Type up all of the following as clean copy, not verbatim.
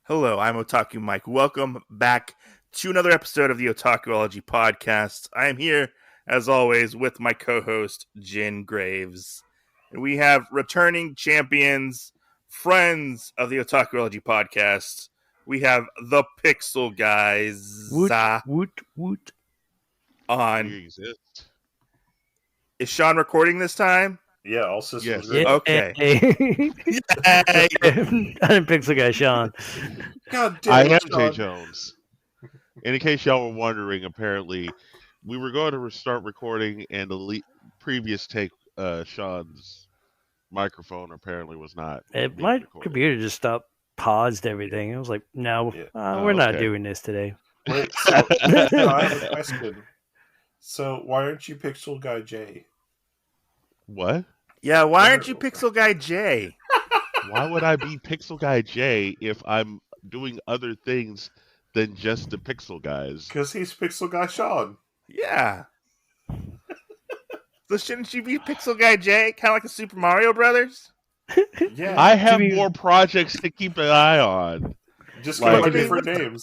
Hello, I'm Otaku Mike. Welcome back to another episode of the Otakuology podcast. I am here, as always, with my co-host, Jen Graves. And we have returning champions, friends of the Otakuology podcast. We have the Pixel Guys Woot. on. We exist. Is Sean recording this time? Yeah, all systems Yes. go. Okay. Yay. Yay! I'm Pixel Guy Sean. God damn I it, am Sean. Jay Jones. And in case y'all were wondering, apparently, we were going to start recording, and the previous take, Sean's microphone apparently was not. being My recorded. computer just stopped, paused everything. I was like, no, Yeah. we're not okay. doing this today. Wait, so I have a question. So why aren't you Pixel Guy J? What? Yeah, why aren't you Pixel Guy J? Why would I be Pixel Guy J if I'm doing other things than just the Pixel Guys? Because he's Pixel Guy Sean. Yeah. So shouldn't you be Pixel Guy J? Kind of like the Super Mario Brothers? Yeah, I have be- more projects to keep an eye on. just like- go by different names.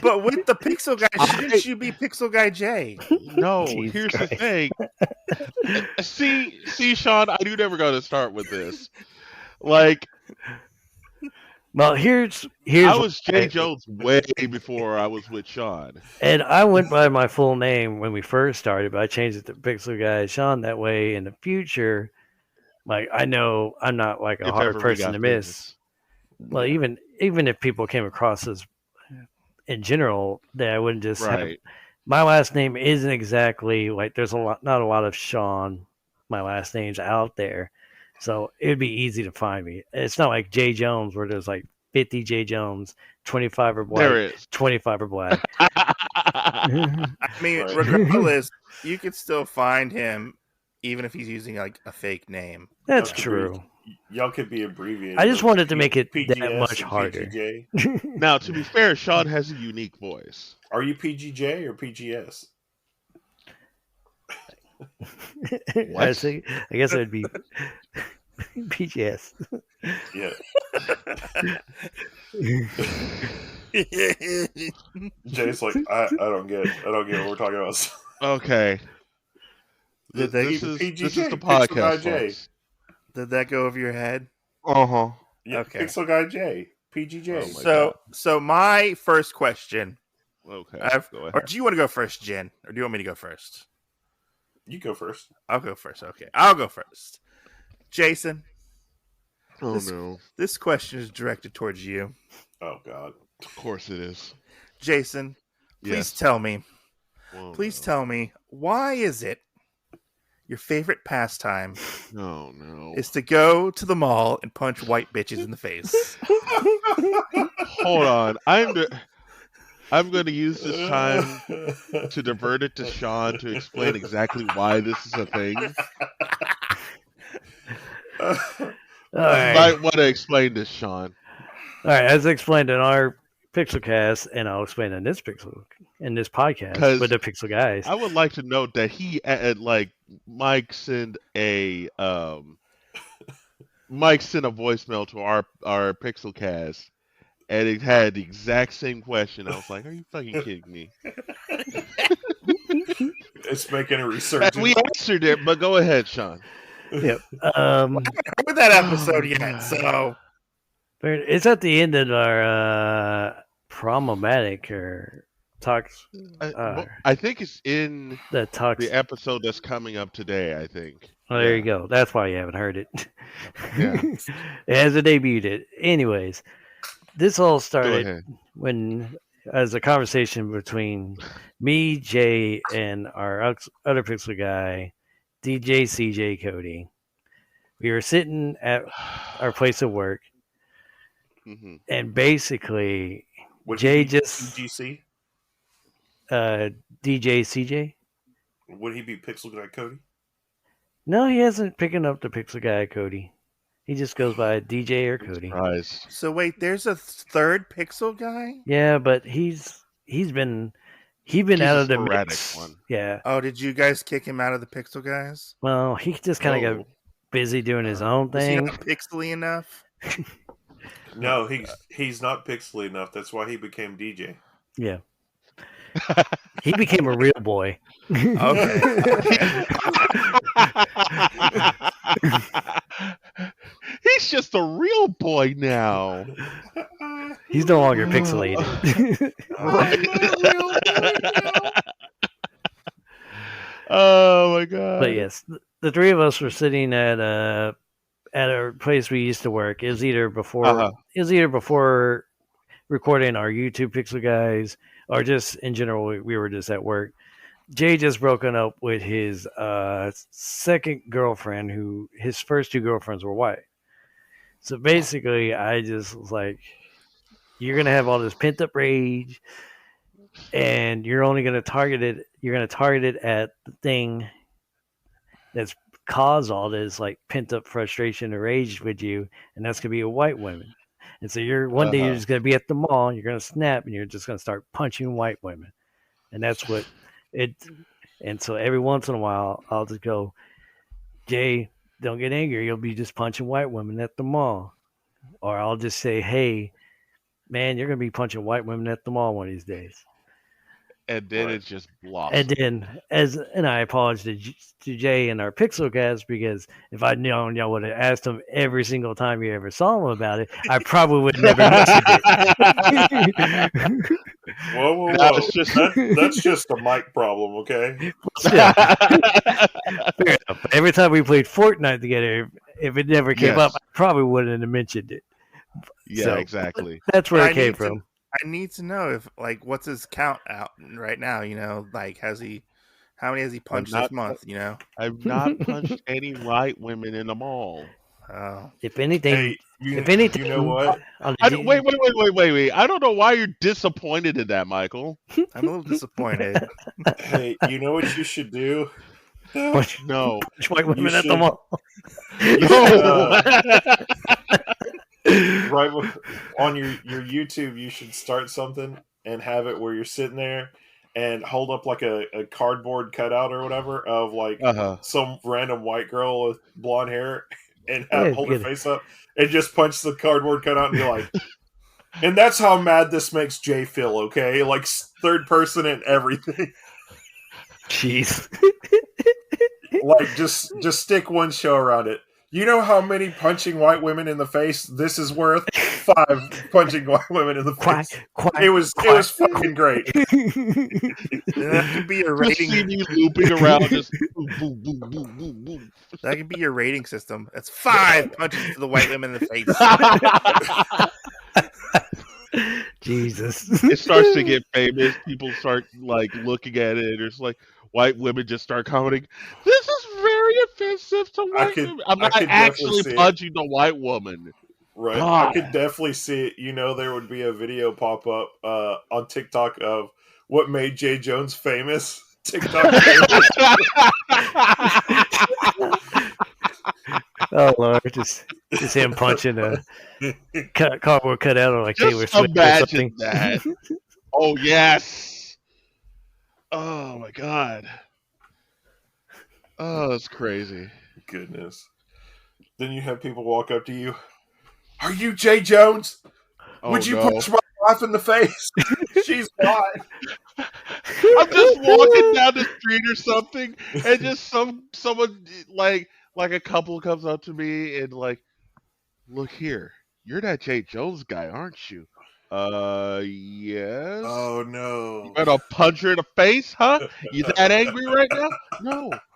But with the Pixel Guy, shouldn't you be Pixel Guy J? No, Jesus here's Christ. the thing. See, Sean, I knew never going to start with this. Like, Well, here's I was Jay Jones way before I was with Sean. and I went by my full name when we first started, but I changed it to Pixel Guy Sean. That way, in the future, like I know I'm not like a If hard ever we person got to miss. Well, even if people came across as in general, that I wouldn't just have. Right. My last name isn't exactly like there's not a lot of Sean. My last name's out there, so it'd be easy to find me. It's not like J Jones where there's like 50 J Jones, 25 are There white, is. 25 are black. I mean, Right. regardless, you could still find him even if he's using like a fake name. That's Okay. true. Y'all could be abbreviated. I just wanted to make it PGS that much and harder. PGJ. Now, to be fair, Sean has a unique voice. Are you PGJ or PGS? I guess it'd be PGS. Yeah. Jay's like, I don't get it. I don't get what we're talking about. Okay. Did they This keep is PGJ, the Pixel Guy podcast, J. folks. Did that go over your head? Uh-huh. Yeah, Okay. Pixel Guy J. PGJ. Oh my So my first question, Okay. I've- Go or ahead. do you want to go first, Jen, or do you want me to go first? You go first. I'll go first. Okay, I'll go first. Jason, Oh, this- no. this question is directed towards you. Oh, God. Of course it is. Jason, please Yes. tell me. Oh, Please no. tell me, why is it your favorite pastime Oh, no. is to go to the mall and punch white bitches in the face? Hold on. I'm going to use this time to divert it to Sean to explain exactly why this is a thing. All You right. might want to explain this, Sean. All right, as explained in our Pixelcast, and I'll explain in this podcast 'Cause with the Pixel Guys. I would like to note that he Mike sent a voicemail to our Pixelcast, and it had the exact same question. I was like, "Are you fucking kidding me?" It's making a And resurgence. we answered it, but go ahead, Sean. Yep. With that episode yet, so It's at the end of our problematic or talks. I think it's in The talks. the episode that's coming up today. I think. Oh, there Yeah. you go. That's why you haven't heard it. Yeah. It hasn't debuted. Anyways, this all Go started ahead. when, as a conversation between me, Jay, and our other Pixel guy, DJ CJ Cody. We were sitting at our place of work, hmm and basically, Would Jay he be just PGC? DJ CJ. Would he be Pixel Guy Cody? No, he hasn't picking up the Pixel guy, Cody. He just goes by DJ or Cody. Surprise. wait, there's a third Pixel guy? Yeah, but he's He's been He's out a of the sporadic mix. one. Yeah. Oh, did you guys kick him out of the Pixel guys? Well, he just kind of got busy doing his own Was he thing. not pixely enough? No, he's not pixely enough. That's why he became DJ. Yeah. He became a real boy. Okay. He's just a real boy now. He's no longer pixelated. Oh my god! But yes, the three of us were sitting at a place we used to work. It was either before recording our YouTube Pixel guys, or just in general we were just at work. Jay just broken up with his second girlfriend, who his first two girlfriends were white. So basically, I just was like, "You're gonna have all this pent up rage, and you're only gonna target it. You're gonna target it at the thing that's caused all this like pent up frustration or rage with you, and that's gonna be a white woman. And so one day you're just gonna be at the mall, you're gonna snap, and you're just gonna start punching white women, and that's what it. And so every once in a while, I'll just go, Jay, don't get angry. You'll be just punching white women at the mall, or I'll just say, hey, man, you're gonna be punching white women at the mall one of these days. And then it just blossomed. And then, and I apologize to Jay and our Pixel guys, because if I'd known y'all would have asked him every single time you ever saw him about it, I probably would have never mentioned it. Whoa. That's just a mic problem, okay? Yeah. Fair enough. But every time we played Fortnite together, if it never came up, I probably wouldn't have mentioned it. Yeah, So, exactly. That's where it came from. I need to know if, like, what's his count out right now? You know, like, how many has he punched this month? You know, I've not punched any white women in the mall. If anything, you know what? Wait. I don't know why you're disappointed in that, Michael. I'm a little disappointed. Hey, you know what you should do? Punch white women at the mall. Right on your YouTube, you should start something and have it where you're sitting there and hold up like a cardboard cutout or whatever of like some random white girl with blonde hair and hold her face up and just punch the cardboard cutout and be like, and that's how mad this makes Jay feel, okay? Like third person and everything. Jeez. Like just stick one show around it. You know how many punching white women in the face this is worth? 5 punching white women in the face. It was fucking great. That could be your rating. Just see me looping around, just boom, boom, boom, boom, boom, boom. That could be your rating system. That's 5 punches to the white women in the face. Jesus. It starts to get famous. People start like looking at it, and it's like white women just start commenting, "This is very offensive to white women." I'm not actually punching the white woman. Right. God. I could definitely see it. You know, there would be a video pop up on TikTok of what made Jay Jones famous. TikTok famous. Oh Lord, just him punching a cardboard cutout or like Taylor Swift or something. That. Oh yes. Oh my God. Oh, that's crazy. Goodness. Then you have people walk up to you. Are you Jay Jones? Would you punch my wife in the face? She's fine. I'm just walking down the street or something, and just someone like a couple comes up to me and like, look here, you're that Jay Jones guy, aren't you? Yes. Oh no. You gonna punch her in the face, huh? You that angry right now?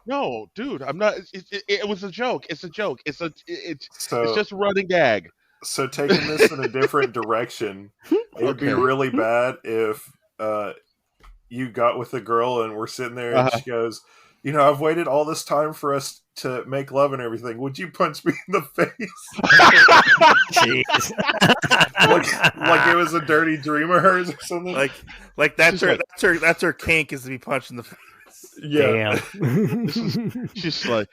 No, dude, I'm not. It was a joke. It's a joke. It's just a running gag. So taking this in a different direction, it would be really bad if you got with a girl and we're sitting there and she goes, you know, I've waited all this time for us to make love and everything. Would you punch me in the face? Jeez. like it was a dirty dream of hers or something. Like that's her kink, is to be punched in the face. Yeah. She's like,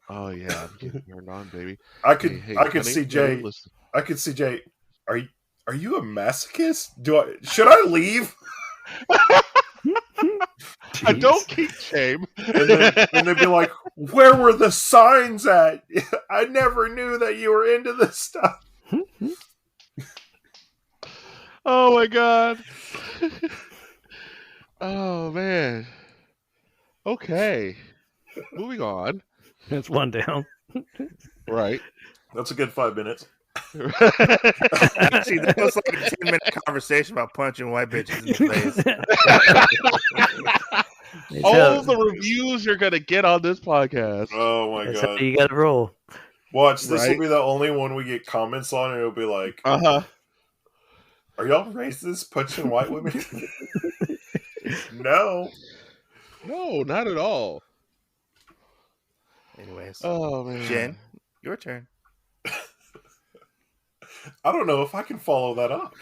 oh yeah, I'm getting turned on, baby. I could see Jay. I could see Jay. Are you a masochist? Should I leave? I don't keep shame. And they'd be like, where were the signs at? I never knew that you were into this stuff. Oh my god. Oh man. Okay. Moving on. That's one down. Right. That's a good 5 minutes. Actually, that was like a 10-minute conversation about punching white bitches in the face. All the reviews you're gonna get on this podcast. Oh my That's god! how you gotta roll. Watch, this will be the only one we get comments on, and it'll be like, "Are y'all racist punching white women?" No, not at all. Anyways, oh man, Jen, your turn. I don't know if I can follow that up.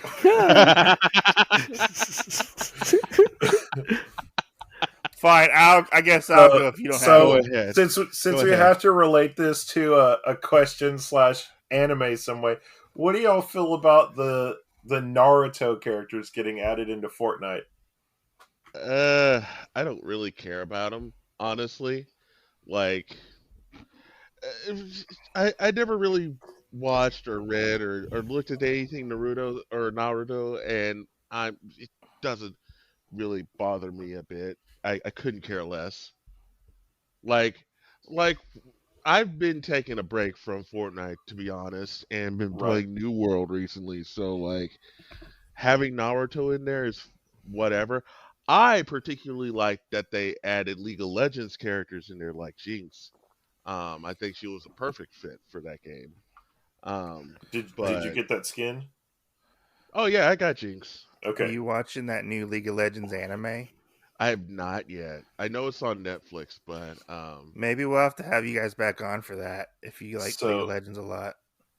Fine, I guess I'll go if you don't have it. Since we have to relate this to a question / anime some way, what do y'all feel about the Naruto characters getting added into Fortnite? I don't really care about them, honestly. Like, I never really watched or read or looked at anything Naruto, and it doesn't really bother me a bit. I couldn't care less. Like I've been taking a break from Fortnite, to be honest, and been playing New World recently. So like having Naruto in there is whatever. I particularly like that they added League of Legends characters in there, like Jinx. I think she was a perfect fit for that game. Did you get that skin? Oh yeah, I got Jinx. Okay. Are you watching that new League of Legends anime? I have not yet. I know it's on Netflix, but maybe we'll have to have you guys back on for that if you like League of Legends a lot.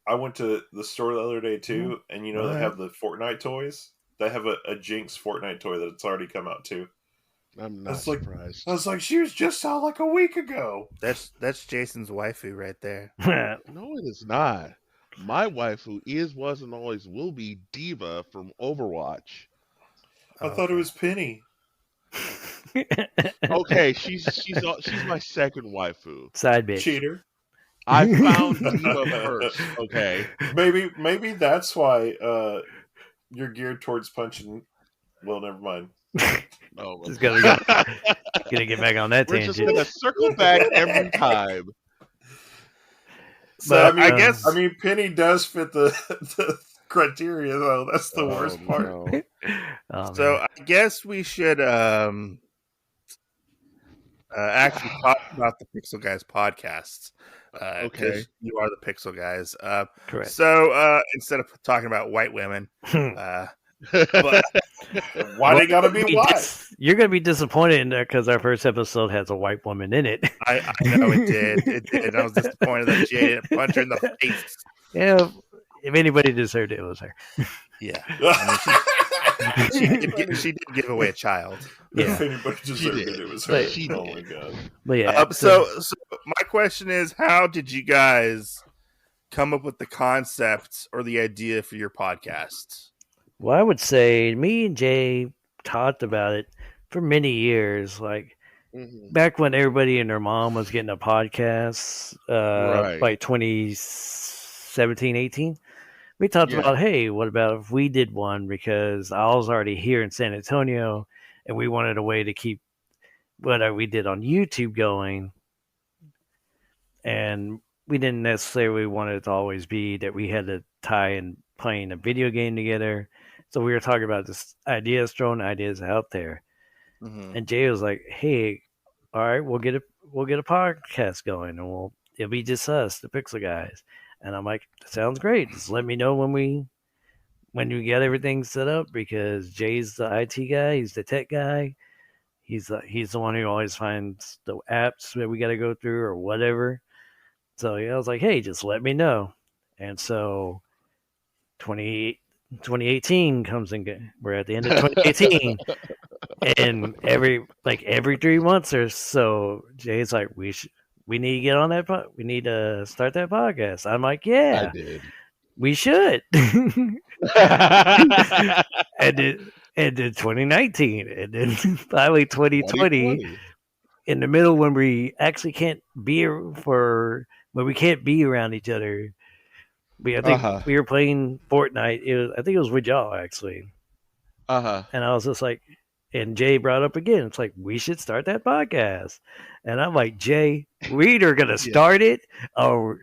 I went to the store the other day too, and they have the Fortnite toys. They have a Jinx Fortnite toy that's already come out too. I'm not surprised. I was like, she was just out like a week ago. That's Jason's waifu right there. No, it is not. My waifu was, and always will be Diva from Overwatch. I thought it was Penny. Okay, she's my second waifu. Side bitch. Cheater. I found Diva first. Okay. Maybe that's why you're geared towards punching. Well, never mind. Oh, just gonna get back on that tangent. We're just gonna circle back every time. So I mean, Penny does fit the criteria, though. That's the worst part. No. So I guess we should actually talk about the Pixel Guys podcast. Okay, you are the Pixel Guys. Correct. So instead of talking about white women, but why they gotta be white? You're gonna be disappointed in there because our first episode has a white woman in it. I know it did. It did. I was disappointed that Jay didn't punch her in the face. Yeah, if anybody deserved it, it was her. Yeah, I mean, she did give away a child. Yeah. If anybody deserved it was her. Oh my god. But yeah. So my question is, how did you guys come up with the concept or the idea for your podcast? Well, I would say me and Jay talked about it for many years. Like back when everybody and their mom was getting a podcast, like 2017, 18. We talked about, hey, what about if we did one? Because I was already here in San Antonio, and we wanted a way to keep what we did on YouTube going. And we didn't necessarily want it to always be that we had to tie in playing a video game together. So we were talking about this ideas, throwing ideas out there. And Jay was like, hey, all right, we'll get a podcast going, and it'll be just us, the Pixel Guys. And I'm like, sounds great. Just let me know when we get everything set up, because Jay's the IT guy, he's the tech guy. He's the one who always finds the apps that we got to go through or whatever. So I was like, hey, just let me know. And so 2018 comes and we're at the end of 2018. And every 3 months or so, Jay's like, we need to get on that. We need to start that podcast. I'm like, yeah, I did. We should. and and then 2019, and then finally 2020. In the middle when we actually can't be when we can't be around each other. I think we were playing Fortnite. I think it was with y'all actually. And I was just like, and Jay brought up again. It's like we should start that podcast, and I'm like, Jay, we either gonna start it or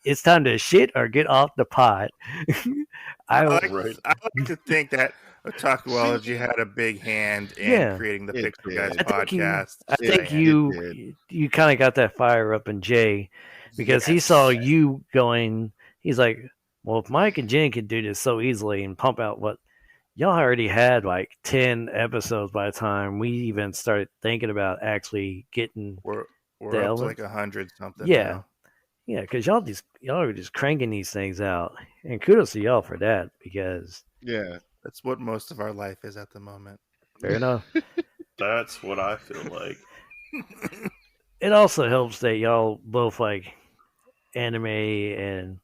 it's time to shit or get off the pot. I like to think that Otakuology had a big hand in creating the Pixel Guys podcast. I think you kind of got that fire up in Jay because he saw you going. He's like, well, if Mike and Jen can do this so easily and pump out what y'all already had like 10 episodes by the time we even started thinking about actually getting. We're up to like 100 something. Yeah, now. Yeah, because y'all are just cranking these things out, and kudos to y'all for that because that's what most of our life is at the moment. Fair enough. That's what I feel like. It also helps that y'all both like anime and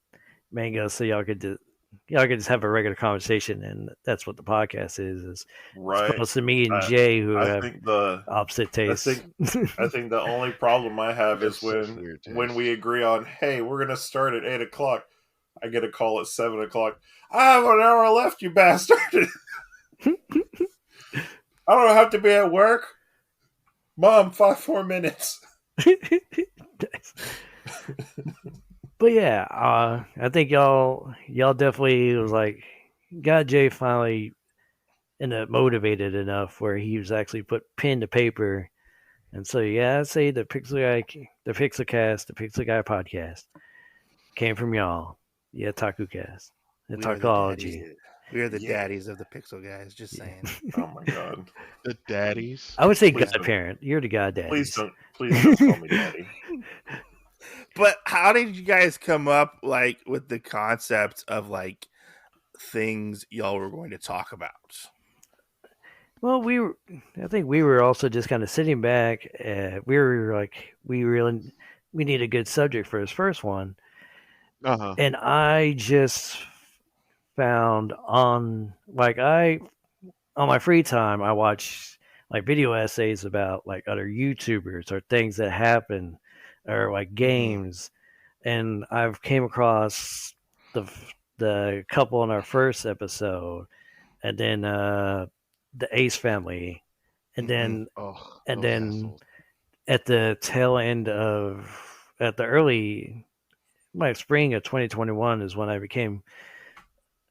manga, so y'all could just have a regular conversation, and that's what the podcast is right. Supposed to me and Jay who I have think the opposite tastes. I think the only problem I have is when we agree on, hey, we're gonna start at 8:00. I get a call at 7:00. I have an hour left, you bastard. I don't have to be at work. Mom, 5 minutes. But yeah, I think y'all definitely was like got Jay finally motivated enough where he was actually put pen to paper, and so I'd say the Pixelcast, the Pixel Guy podcast came from y'all. Yeah, TakuCast, the Otakuology. We are the daddies of the Pixel Guys. Just saying. Oh my god, the daddies. I would say godparent. You're the goddaddy. Please don't call me daddy. But how did you guys come up like with the concept of like things y'all were going to talk about? Well, I think we were also just kind of sitting back. We were like, we need a good subject for his first one. And I just found on my free time, I watch like video essays about like other YouTubers or things that happen or like games. And I've came across the couple in our first episode, and then the Ace family, and then at the tail end at the early spring of 2021 is when I became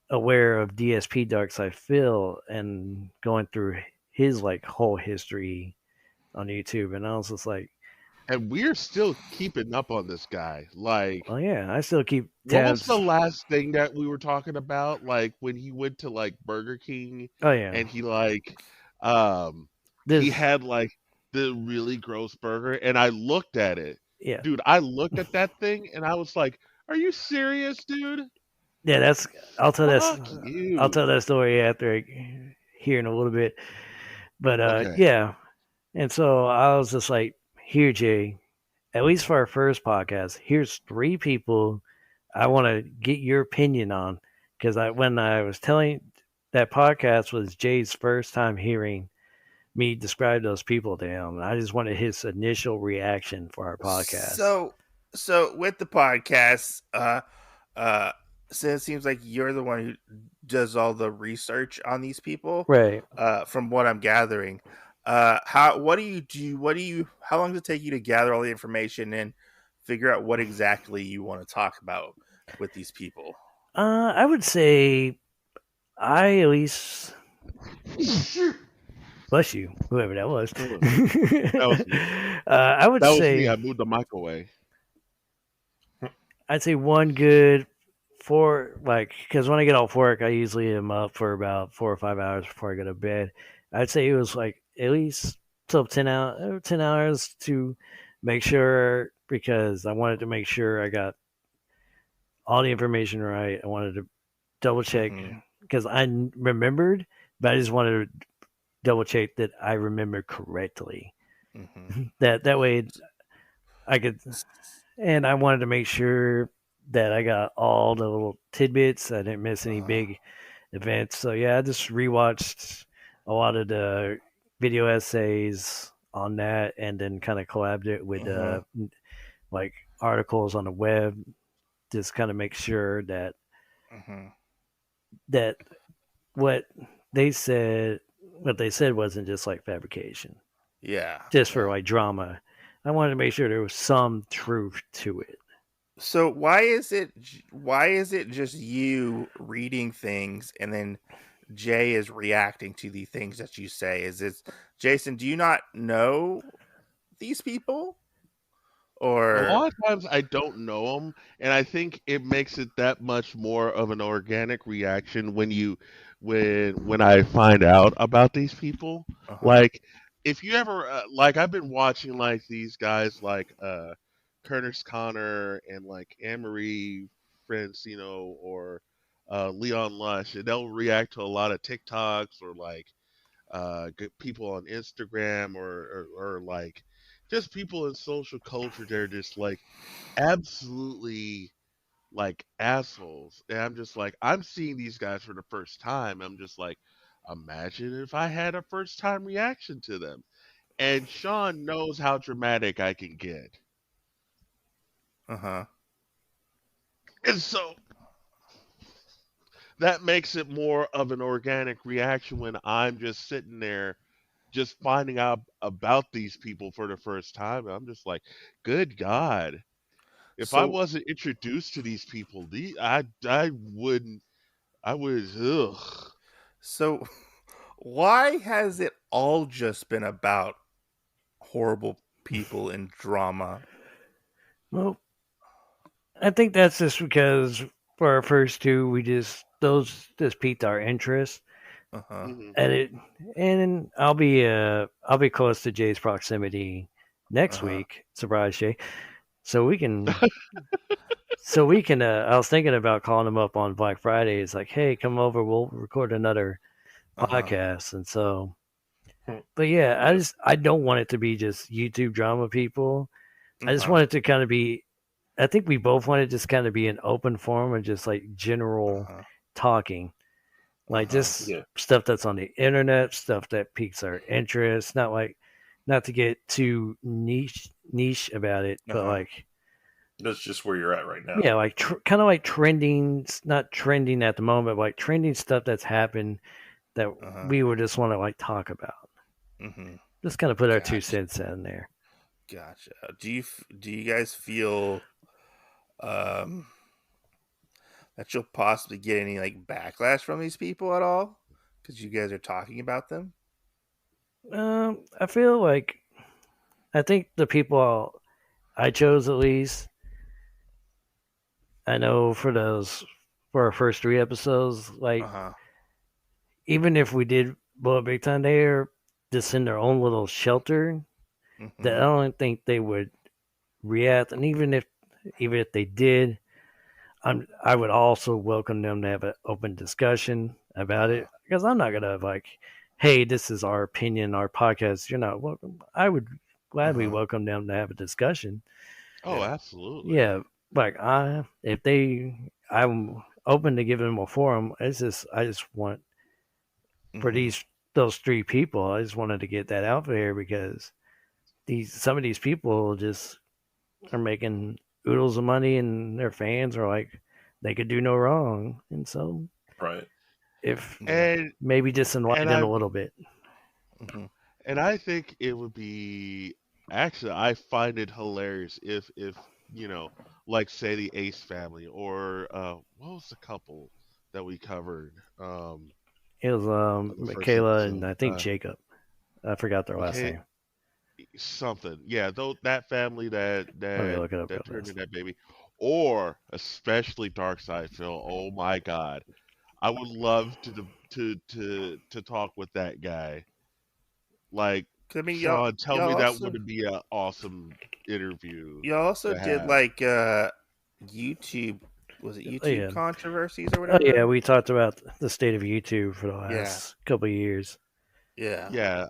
aware of DSP Dark Side Phil and going through his like whole history on YouTube, and I was just like, and we're still keeping up on this guy. Like, oh yeah, I still keep tabs. What was the last thing that we were talking about? Like when he went to like Burger King. Oh yeah, and he like, he had like the really gross burger, and I looked at it. Yeah, dude, I looked at that thing, and I was like, "Are you serious, dude?" Yeah, I'll tell that story after hearing a little bit. But yeah, and so I was just like, here, Jay, at least for our first podcast, here's 3 people I want to get your opinion on. Because when I was telling that podcast was Jay's first time hearing me describe those people to him. And I just wanted his initial reaction for our podcast. So with the podcast, so it seems like you're the one who does all the research on these people. Right. From what I'm gathering. What do you do? How long does it take you to gather all the information and figure out what exactly you want to talk about with these people? I would say I at least bless you, whoever that was. I would say me. I moved the mic away. I'd say one good because when I get off work, I usually am up for about 4 or 5 hours before I go to bed. I'd say it was like at least 10 hours to make sure, because I wanted to make sure I got all the information right. I wanted to double check because I remembered, but I just wanted to double check that I remembered correctly. That way I could, and I wanted to make sure that I got all the little tidbits. I didn't miss any big events. So yeah, I just rewatched a lot of the video essays on that, and then kind of collabed it with like articles on the web. Just kind of make sure that that what what they said wasn't just like fabrication. Yeah. Just for like drama. I wanted to make sure there was some truth to it. So why is it just you reading things and then Jay is reacting to the things that you say? Is it Jason, do you not know these people? A Or lot of times I don't know them, and I think it makes it that much more of an organic reaction when I find out about these people. Like, if you ever like, I've been watching like these guys like Curtis Connor and like Anne-Marie Francino or Leon Lush, and they'll react to a lot of TikToks or like people on Instagram or like just people in social culture. They're just like absolutely like assholes, and I'm just like, I'm seeing these guys for the first time. I'm just like, imagine if I had a first time reaction to them. And Sean knows how dramatic I can get, and so that makes it more of an organic reaction when I'm just sitting there just finding out about these people for the first time. I'm just like, good God. If I so wasn't introduced to these people, I wouldn't I would ugh. so why has it all just been about horrible people in drama? Well, I think that's just because for our first two, we those just piqued our interest, Mhm. and I'll be close to Jay's proximity next week. Surprise, Jay. So we can I was thinking about calling him up on Black Friday. It's like, hey, come over, we'll record another podcast. And so, but yeah, I don't want it to be just YouTube drama people. I just want it to kind of be, I think we both want it to just kind of be an open forum of just like general talking, like just stuff that's on the internet, stuff that piques our interest. Not to get too niche about it, but like, that's just where you're at right now. yeah, like kind of like trending, not trending at the moment, but like trending stuff that's happened that we would just want to like talk about. Just kind of put our 2 cents in there. Gotcha. Do you guys feel that you'll possibly get any like backlash from these people at all because you guys are talking about them? I feel like I think the people I chose, at least, I know for our first 3 episodes, like even if we did blow up big time, they're just in their own little shelter that I don't think they would react. And even if they did, I would also welcome them to have an open discussion about it, because I'm not gonna like, hey, this is our opinion, our podcast. You're not welcome. I would gladly welcome them to have a discussion. Oh, absolutely. Yeah, like I'm open to giving them a forum. I just want for those 3 people, I just wanted to get that out there because some of these people just are making oodles of money, and their fans are like, they could do no wrong, and so if maybe just enlighten a little bit. And I think it would be, actually, I find it hilarious if like say the Ace family or what was the couple that we covered? It was The first Michaela and episode. I think Jacob. I forgot their last Okay, name. something. Yeah, though that family that Look it up real turned fast. into that baby, or especially Darkside Phil. Oh my God, I would love to talk with that guy. Like, I mean, Sean, tell me that also would be an awesome interview y'all also to did have. like YouTube. Was it YouTube controversies or Oh whatever? yeah, we talked about the state of YouTube for the last couple of years. Yeah.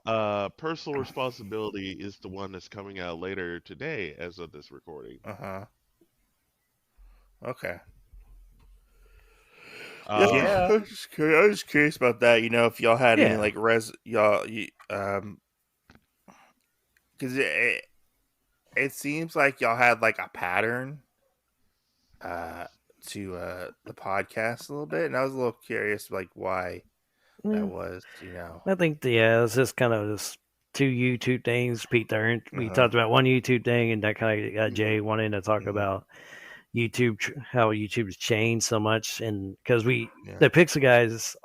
Personal Responsibility is the one that's coming out later today as of this recording. Okay. Yeah, Yeah. I was curious about that. If y'all had any Yeah. like y'all, because it seems like y'all had like a pattern uh to the podcast a little bit, and I was a little curious like why that Yeah. was. I think it's just kind of just two YouTube things. We Uh-huh. talked about one YouTube thing, and that kind of got Jay Mhm. wanting to talk Mhm. about YouTube, how YouTube's changed so much, and because Yeah. the Pixel guys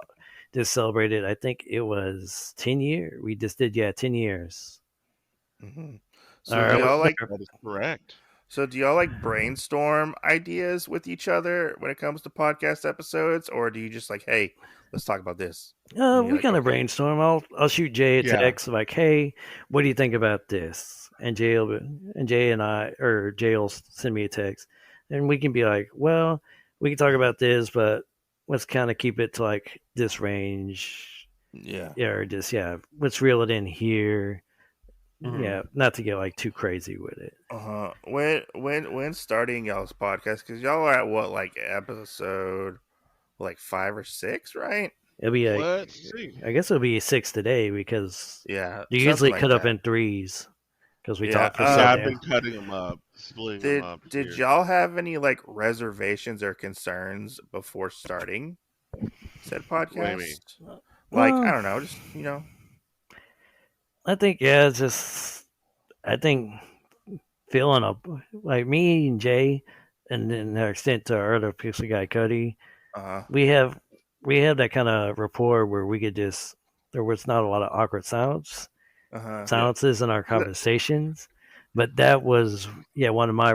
just celebrated, I think it was 10 years. We just did 10 years. Mm-hmm. So do Or, y'all like That is correct. brainstorm ideas with each other when it comes to podcast episodes, or do you just like, hey, let's talk about this? And you're we like, kind of okay, brainstorm. I'll shoot Jay a Yeah. text like, "Hey, what do you think about this?" And Jay and I, or Jay will send me a text, and we can be like, "Well, we can talk about this, but let's kind of keep it to like this range, yeah. or just let's reel it in here." Mhm. Yeah, not to get like too crazy with it. Uh-huh. When starting y'all's podcast, because y'all are at what, like episode like 5 or 6, right? It'll be like, Let's see. I guess it'll be 6 today because Yeah, they something usually like cut up that. in threes because we Yeah. talk for so Yeah, I've damn. been cutting them up, splitting them up Did here. y'all have any like reservations or concerns before starting said What do you mean? podcast? Like, I Well, don't know, just I think it's just I think feeling up like me and Jay, and then the extent to our other pixel guy Cody, uh-huh. we have that kind of rapport where we could just there was not a lot of awkward Uh-huh. Yeah. silences in our conversations, but that was one of my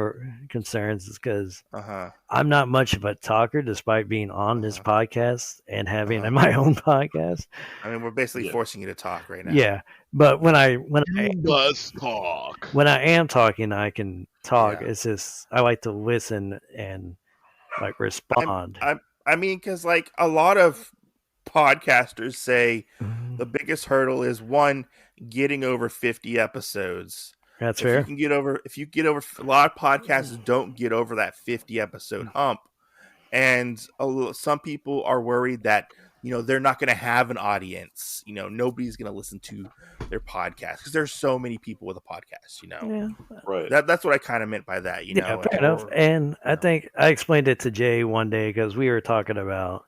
concerns is because Uh-huh. I'm not much of a talker despite being on this Uh-huh. podcast and having Uh-huh. my own podcast. I mean, we're basically Yeah. forcing you to talk right now. Yeah, but when I You must talk. when I am talking, I can talk. Yeah. It's just I like to listen and like I'm respond. I I mean, because like a lot of podcasters say the biggest hurdle is one, getting over 50 episodes. That's If you fair. can get over a lot of podcasts don't get over that 50 episode hump, and some people are worried that they're not going to have an audience. Nobody's going to listen to their podcast because there's so many people with a podcast. Yeah, Right. That's what I kind of meant by that. yeah, fair And enough. And I you know, think I explained it to Jay one day because we were talking about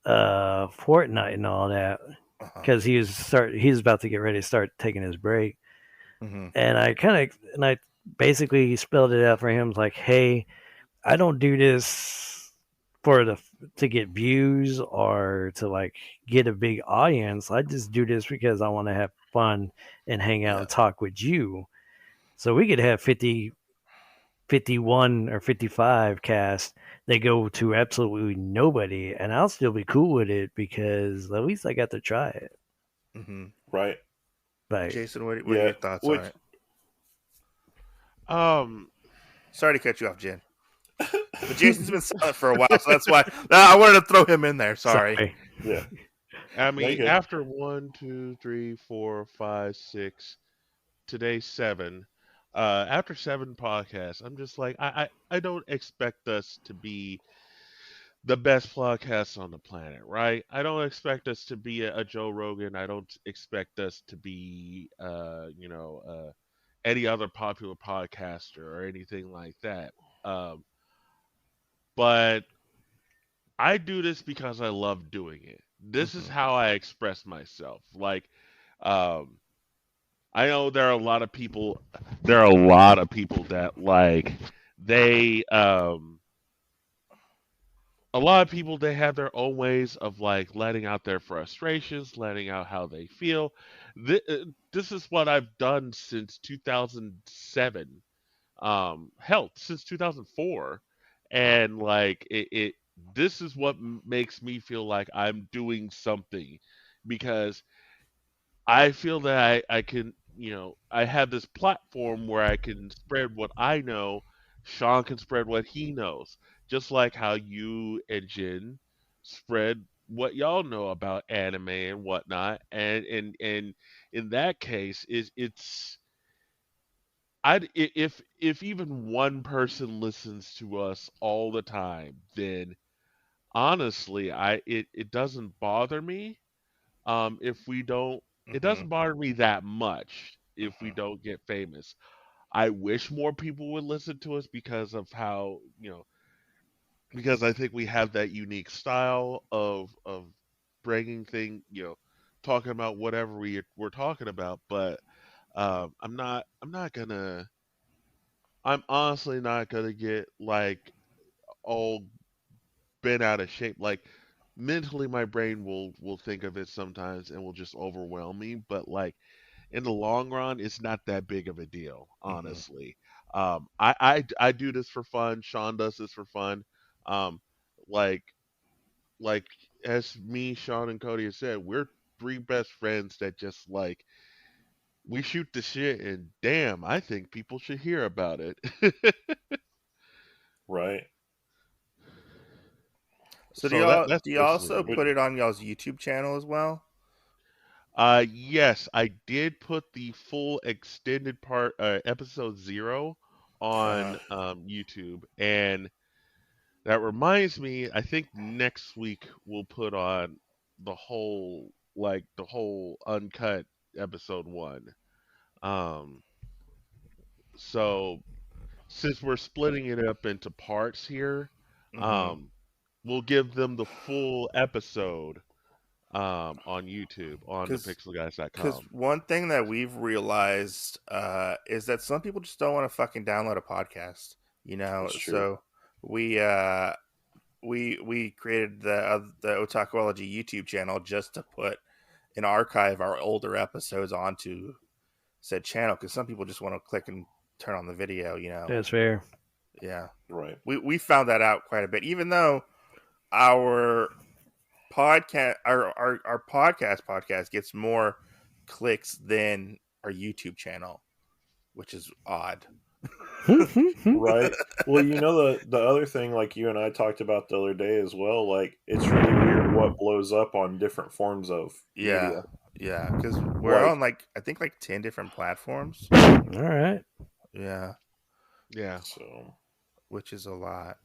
Fortnite and all that uh-huh. because he's about to get ready to start taking his break, Hmm. and I basically spelled it out for him like, hey, I don't do this for to get views or to like get a big audience. I just do this because I want to have fun and hang out Yeah. and talk with you. So we could have 50, 51 or 55 cast they go to absolutely nobody, and I'll still be cool with it because at least I got to try it. Hmm. Right. Like, Jason, what are Yeah. your thoughts on Which it? Um, Sorry to cut you off, Jen. But Jason's been silent for a while, so that's why I wanted to throw him in there. Sorry. yeah. I No, you mean, good. after 1, 2, 3, 4, 5, 6, today 7. After 7 podcasts, I'm just like, I don't expect us to be the best podcast on the planet, right? I don't expect us to be a Joe Rogan. I don't expect us to be, any other popular podcaster or anything like that. Um, but I do this because I love doing it. This is Hmm. how I express myself. Like, um, I know there are a lot of people. There are a lot of people that like they. A lot of people they have their own ways of like letting out their frustrations, letting out how they feel. This is what I've done since 2007. Hell, since 2004, and like it this is what makes me feel like I'm doing something because I feel that I can, I have this platform where I can spread what I know. Sean can spread what he knows, just like how you and Jin spread what y'all know about anime and whatnot. And in that case, it's if even one person listens to us all the time, then honestly, it doesn't bother me. If we don't, it Mm-hmm. doesn't bother me that much if we Mm-hmm. don't get famous. I wish more people would listen to us because of how, because I think we have that unique style of bringing talking about whatever we're talking about. But I'm honestly not gonna get like all bent out of shape. Like mentally, my brain will think of it sometimes and will just overwhelm me. But like in the long run, it's not that big of a deal, Mm-hmm. honestly. I do this for fun. Sean does this for fun. Um, like like as me, Sean, and Cody have said, we're three best friends that just like we shoot the shit, and damn, I think people should hear about it. Right. So So that's do y'all basically also what we Which, put do. it on y'all's YouTube channel as well? Yes, I did put the full extended part, episode 0 Uh, on YouTube, and that reminds me, I think next week we'll put on the whole uncut episode 1. Um, so since we're splitting it up into parts here, mm-hmm. um, we'll give them the full episode on YouTube on the Because pixelguys.com. one thing that we've realized is that some people just don't want to fucking download a podcast. that's true. So we we created the Otakuology YouTube channel just to put and archive our older episodes onto said channel because some people just want to click and turn on the video. That's fair. Yeah, Right. we found that out quite a bit. Even though our our podcast gets more clicks than our YouTube channel, which is odd. Right. Well, the other thing, like you and I talked about the other day as well, like it's really weird what blows up on different forms of Yeah, media. yeah, because we're Like, on like I think like 10 different platforms. All right. Yeah, Yeah. so, which is a lot.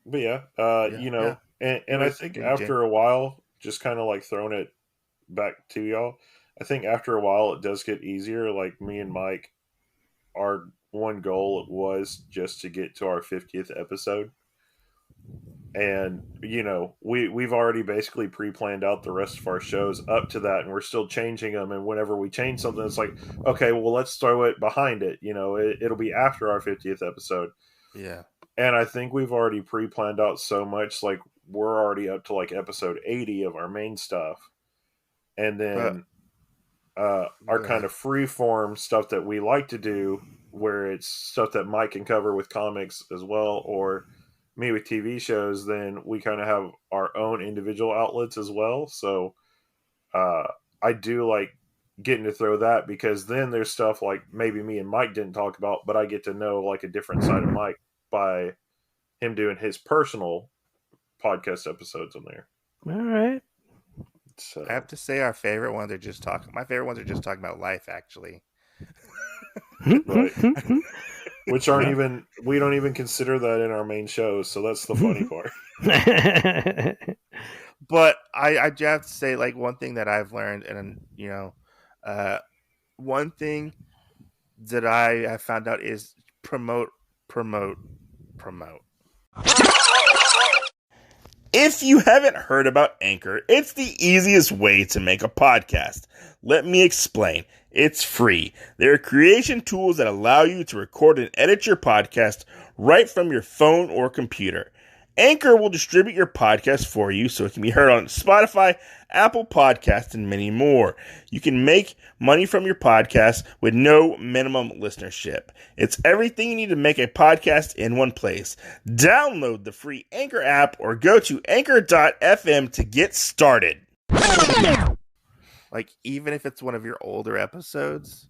but yeah, Yeah, yeah. and I Anyways, think continue, Jane. after a while, just kind of like throwing it back to y'all, I think after a while it does get easier. Like me and Mike, our one goal was just to get to our 50th episode. And we've already basically pre-planned out the rest of our shows up to that, and we're still changing them. And whenever we change something, it's like, okay, well, let's throw it behind it. It'll be after our 50th episode. Yeah, And I think we've already pre-planned out so much, like we're already up to like episode 80 of our main stuff. And but then our go kind ahead. of free form stuff that we like to do, where it's stuff that Mike can cover with comics as well, or me with TV shows, then we kind of have our own individual outlets as well. So uh, I do like getting to throw that, because then there's stuff like maybe me and Mike didn't talk about, but I get to know like a different side of Mike by him doing his personal podcast episodes on there. All right. So I have to say, our favorite ones are just talking. My favorite ones are just talking about life, actually. right, which aren't Well. even, we don't even consider that in our main shows. So that's the funny part. But I just have to say, like, one thing that I've learned, and uh, one thing that I have found out is promote, promote, promote. If you haven't heard about Anchor, it's the easiest way to make a podcast. Let me explain. It's free. There are creation tools that allow you to record and edit your podcast right from your phone or computer. Anchor will distribute your podcast for you so it can be heard on Spotify, Apple Podcasts, and many more. You can make money from your podcast with no minimum listenership. It's everything you need to make a podcast in one place. Download the free Anchor app or go to anchor.fm to get started. Like, even if it's one of your older episodes,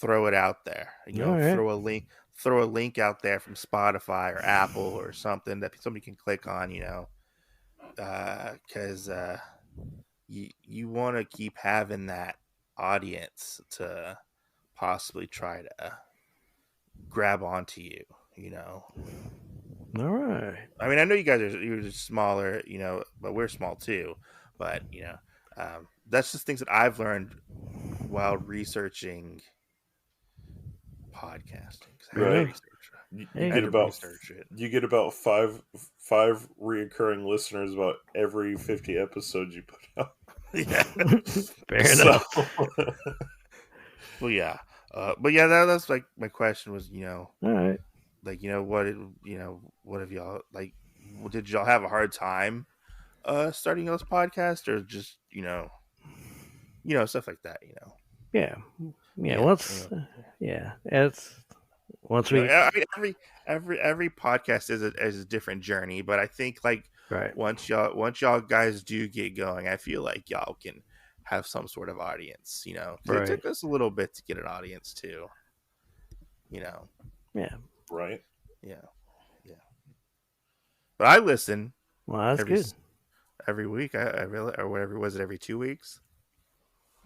throw it out there. All right. Throw a link out there from Spotify or Apple or something that somebody can click on, because you want to keep having that audience to possibly try to grab onto you. All right. I mean, I know you're smaller, but we're small too. But that's just things that I've learned while researching podcasting. 'Cause I had to Right. research. You Hey. I get had to about research it. you get about five reoccurring listeners about every 50 episodes you put out. Yeah. Fair enough. Well, yeah. But yeah, that's like my question was, All right. like what have y'all like? Did y'all have a hard time starting those podcasts, or just stuff like that? Yeah. Yeah, Once. Yeah. It's once we. I mean, every podcast is a different journey, but I think like Right. once y'all guys do get going, I feel like y'all can have some sort of audience. 'Cause Right. it took us a little bit to get an audience too. Yeah. Right. Yeah. But I listen. Well, that's good. Every week. I really, or whatever was it, every 2 weeks?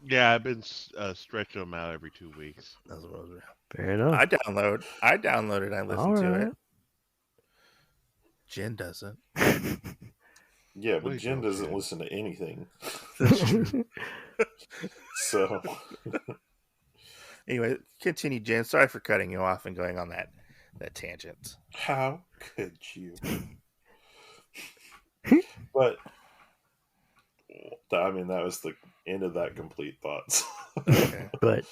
Yeah, I've been stretching them out every 2 weeks. That's what I was. Fair enough. I downloaded. I listen to it. Jen doesn't. Yeah, but Please Jen don't, doesn't Jen. listen to anything. That's true. So Anyway, continue, Jen. Sorry for cutting you off and going on that tangent. how could you? But I mean, that was the end of that complete thoughts. Okay. But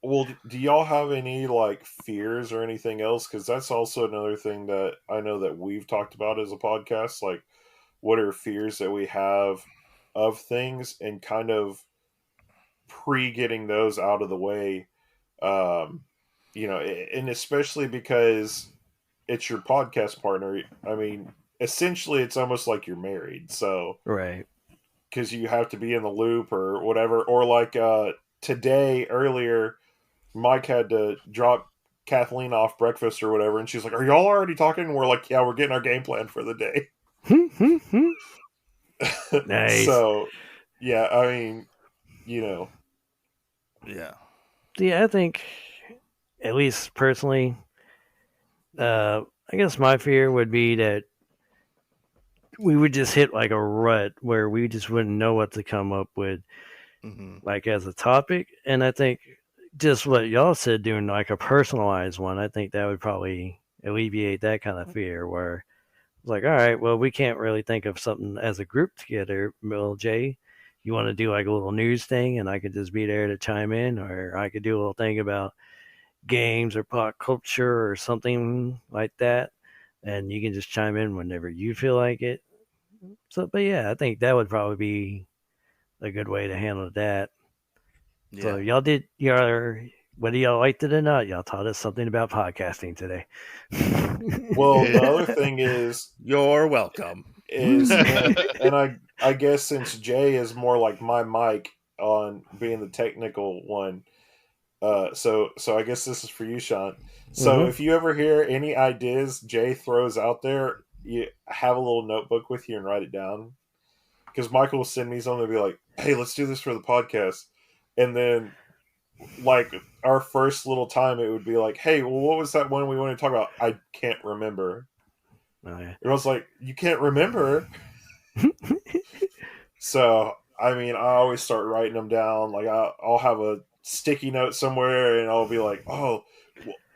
Well, do y'all have any like fears or anything else? Because that's also another thing that I know that we've talked about as a podcast. Like, what are fears that we have of things, and kind of getting those out of the way. And especially because it's your podcast partner. I mean, essentially, it's almost like you're married. So right. because you have to be in the loop or whatever. Or like today earlier, Mike had to drop Kathleen off breakfast or whatever, and she's like, "Are y'all already talking?" And we're like, "Yeah, we're getting our game plan for the day." Nice. So, yeah, I mean, Yeah. Yeah, I think, at least personally, I guess my fear would be that we would just hit like a rut where we just wouldn't know what to come up with, like as a topic. And I think just what y'all said, doing like a personalized one, I think that would probably alleviate that kind of fear where it's like, all right, well, we can't really think of something as a group together. Well, Jay, you want to do like a little news thing and I could just be there to chime in, or I could do a little thing about games or pop culture or something like that. And you can just chime in whenever you feel like it. So, but yeah, I think that would probably be a good way to handle that. Yeah. So y'all whether y'all liked it or not, y'all taught us something about podcasting today. Well, the other thing is, you're welcome. And I guess since Jay is more like my mic on being the technical one, so I guess this is for you, Sean. So if you ever hear any ideas Jay throws out there, you have a little notebook with you and write it down. Because Michael will send me something and be like, "Hey, let's do this for the podcast," and then like our first little time, it would be like, "Hey, well, what was that one we wanted to talk about? I can't remember." Oh, yeah. It was like, "You can't remember?" So, I mean, I always start writing them down. Like, I'll have a sticky note somewhere, and I'll be like, "Oh,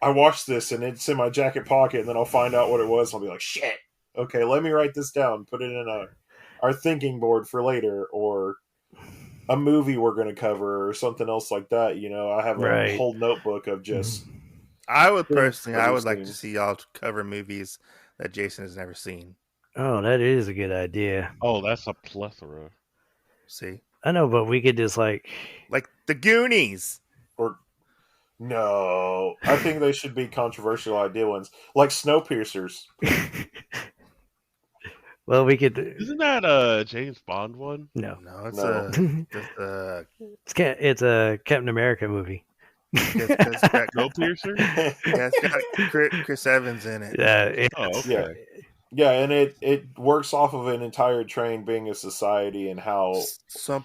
I watched this, and it's in my jacket pocket." And then I'll find out what it was. And I'll be like, "Shit! Okay, let me write this down. Put it in our thinking board for later, or a movie we're going to cover, or something else like that." I have a whole notebook of just. I would like to see y'all cover movies that Jason has never seen. Oh, that is a good idea. Oh, that's a plethora. See, I know, but we could just like the Goonies. Or no, I think they should be controversial idea ones, like Snowpiercers. Well, we could. Isn't that a James Bond one? No, it's it's a Captain America movie. Snowpiercer? Yeah, it's got Chris Evans in it. Yeah. Okay. Yeah, and it works off of an entire train being a society and how some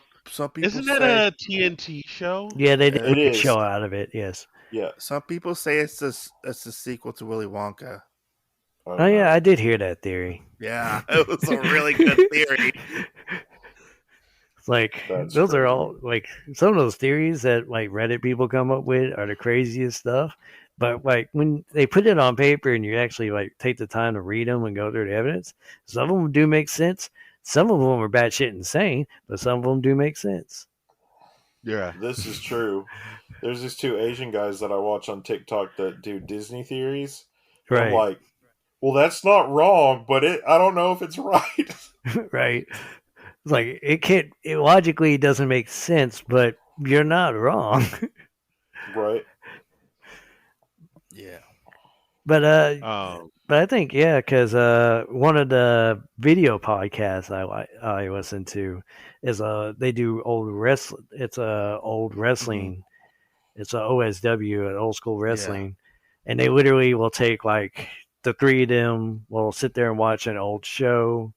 people Isn't that a TNT show? Yeah, they did a is. show out of it. Yes. Yeah. Some people say it's a sequel to Willy Wonka. Oh yeah, I did hear that theory. Yeah, it was a really good theory. Like That's those are crazy. all like some of those theories that like Reddit people come up with are the craziest stuff. But like when they put it on paper and you actually like take the time to read them and go through the evidence, some of them do make sense. Some of them are batshit insane, but some of them do make sense. Yeah. This is true. There's these two Asian guys that I watch on TikTok that do Disney theories. And I'm Right. like, well, that's not wrong, but I don't know if it's right. Right. It's like it logically doesn't make sense, but you're not wrong. Right. Yeah. But I think because one of the video podcasts I listen to is they do old wrestling. It's old wrestling. It's a OSW, an old school wrestling, and they literally will take like the three of them will sit there and watch an old show.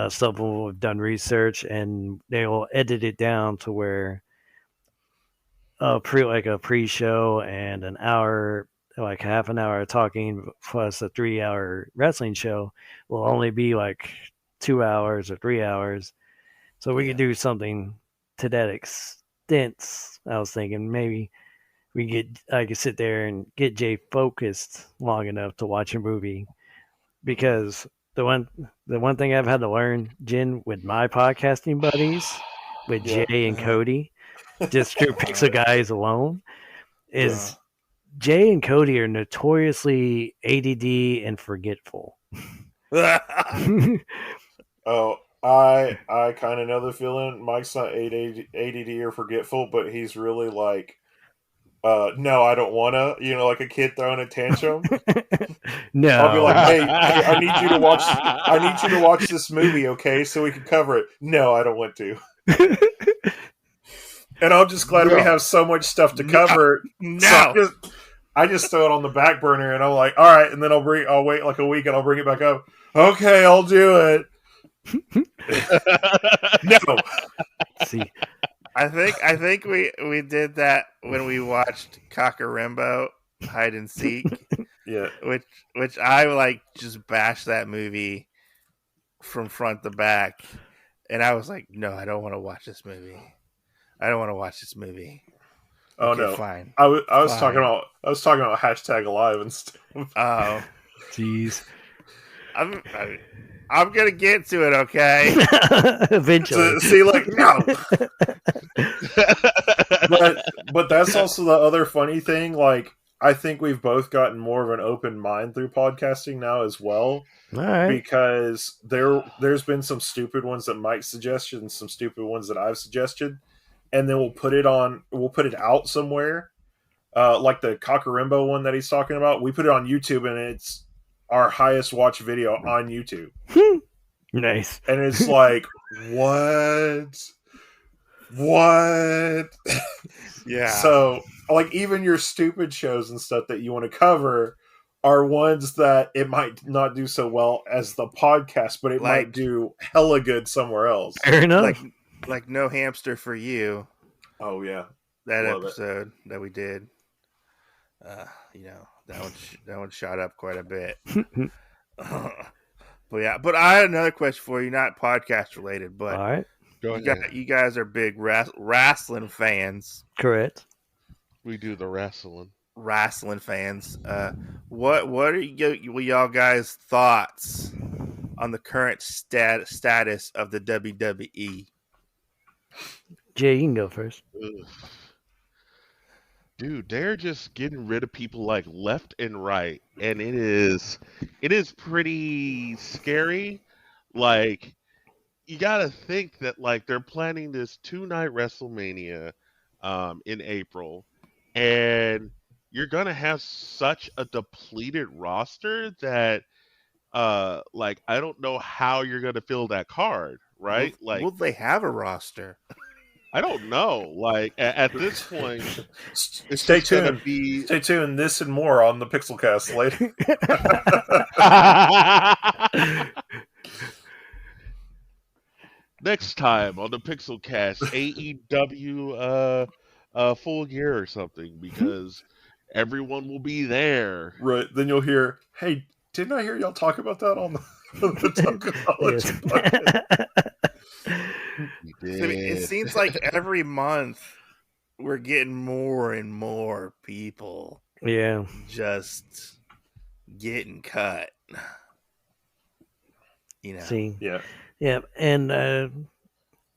Some of them have done research, and they will edit it down to where a pre-show and an hour, like half an hour talking plus a 3 hour wrestling show will only be like 2 hours or 3 hours. So we could do something to that extent. I was thinking maybe I could sit there and get Jay focused long enough to watch a movie, because the one thing I've had to learn, Jen, with my podcasting buddies, with Jay and Cody, just through Pixel Guys alone, is Jay and Cody are notoriously ADD and forgetful. Oh, I kind of know the feeling. Mike's not ADD or forgetful, but he's really like, no, I don't wanna. Like a kid throwing a tantrum. No, I'll be like, hey, I need you to watch this movie, okay, so we can cover it. No, I don't want to. And I'm just glad we have so much stuff to cover. No. So I just throw it on the back burner, and I'm like, all right, and then I'll wait like a week, and I'll bring it back up. Okay, I'll do it. No. See, I think we did that when we watched Cockarimbo Hide and Seek. Yeah. Which I like just bashed that movie from front to back. And I was like, no, I don't want to watch this movie. I don't want to watch this movie. Oh okay, no. Fine. I was talking about hashtag alive and stuff. Oh. Jeez. I'm gonna get to it, okay? Eventually. See, like, no. but that's also the other funny thing. Like, I think we've both gotten more of an open mind through podcasting now as well. All right. Because there's been some stupid ones that Mike suggested and some stupid ones that I've suggested, and then we'll put it out somewhere. Like the Cockarimbo one that he's talking about, we put it on YouTube, and it's our highest watched video on YouTube. Nice. And it's like, what? Yeah. So, like, even your stupid shows and stuff that you want to cover are ones that it might not do so well as the podcast, but it might do hella good somewhere else. Fair enough. Like No Hamster for You. Oh yeah, that episode that we did. That one shot up quite a bit. But I had another question for you, not podcast related, but all right. You guys are big wrestling fans. Correct. We do the wrestling. Wrestling fans. What are y'all guys' thoughts on the current status of the WWE? Jay, you can go first. Ugh. Dude, they're just getting rid of people like left and right, and it is pretty scary. Like, you gotta think that like they're planning this 2-night WrestleMania in April, and you're gonna have such a depleted roster that like I don't know how you're gonna fill that card, right? Will they have a roster? I don't know. Like at this point, stay tuned. Stay tuned. This and more on the Pixelcast later. Next time on the Pixelcast, AEW Full Gear or something, because everyone will be there. Right. Then you'll hear, "Hey, Didn't I hear y'all talk about that on the Otakuology podcast? It seems like every month we're getting more and more people. Yeah. Just getting cut. You know. See. Yeah. Yeah, and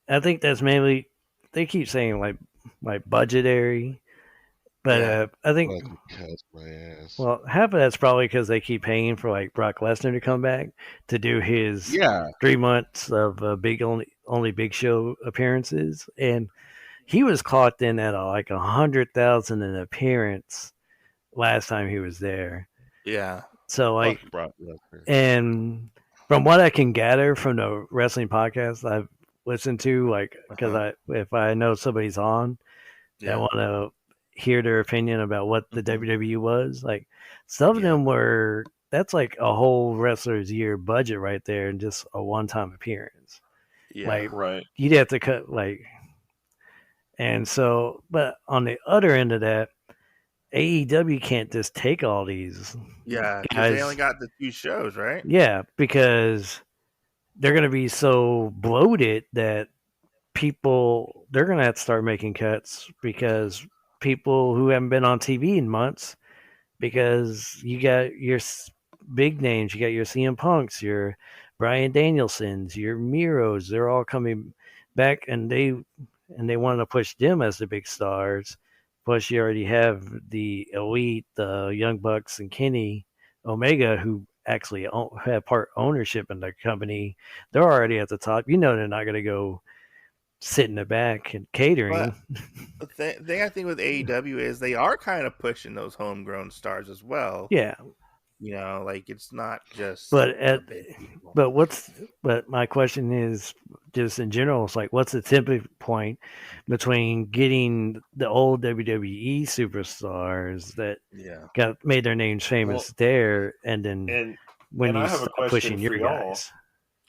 I think that's mainly they keep saying like budgetary, but I think well, half of that's probably because they keep paying for like Brock Lesnar to come back to do his 3 months of only big show appearances, and he was clocked in at like 100,000 an appearance last time he was there. Yeah. So like, and from what I can gather from the wrestling podcast I've listened to, like, because if I know somebody's on, I want to hear their opinion about what the WWE was like. Some of them were that's like a whole wrestler's year budget right there, and just a one-time appearance. Yeah, like, right. You'd have to cut like, and so, but on the other end of that, AEW can't just take all these. Yeah, because they only got the 2 shows, right? Yeah, because they're going to be so bloated that they're going to have to start making cuts, because people who haven't been on TV in months, because you got your big names, you got your CM Punks, your Bryan Danielsons, your Miros, they're all coming back, and they want to push them as the big stars. Plus, you already have the Elite, the Young Bucks, and Kenny Omega, who actually have part ownership in the company. They're already at the top. You know they're not going to go sit in the back and catering. But the thing I think with AEW is they are kind of pushing those homegrown stars as well. Yeah. You know, like it's not just. But my question is just in general. It's like, what's the tipping point between getting the old WWE superstars that made their names famous there, and then when you start pushing your guys?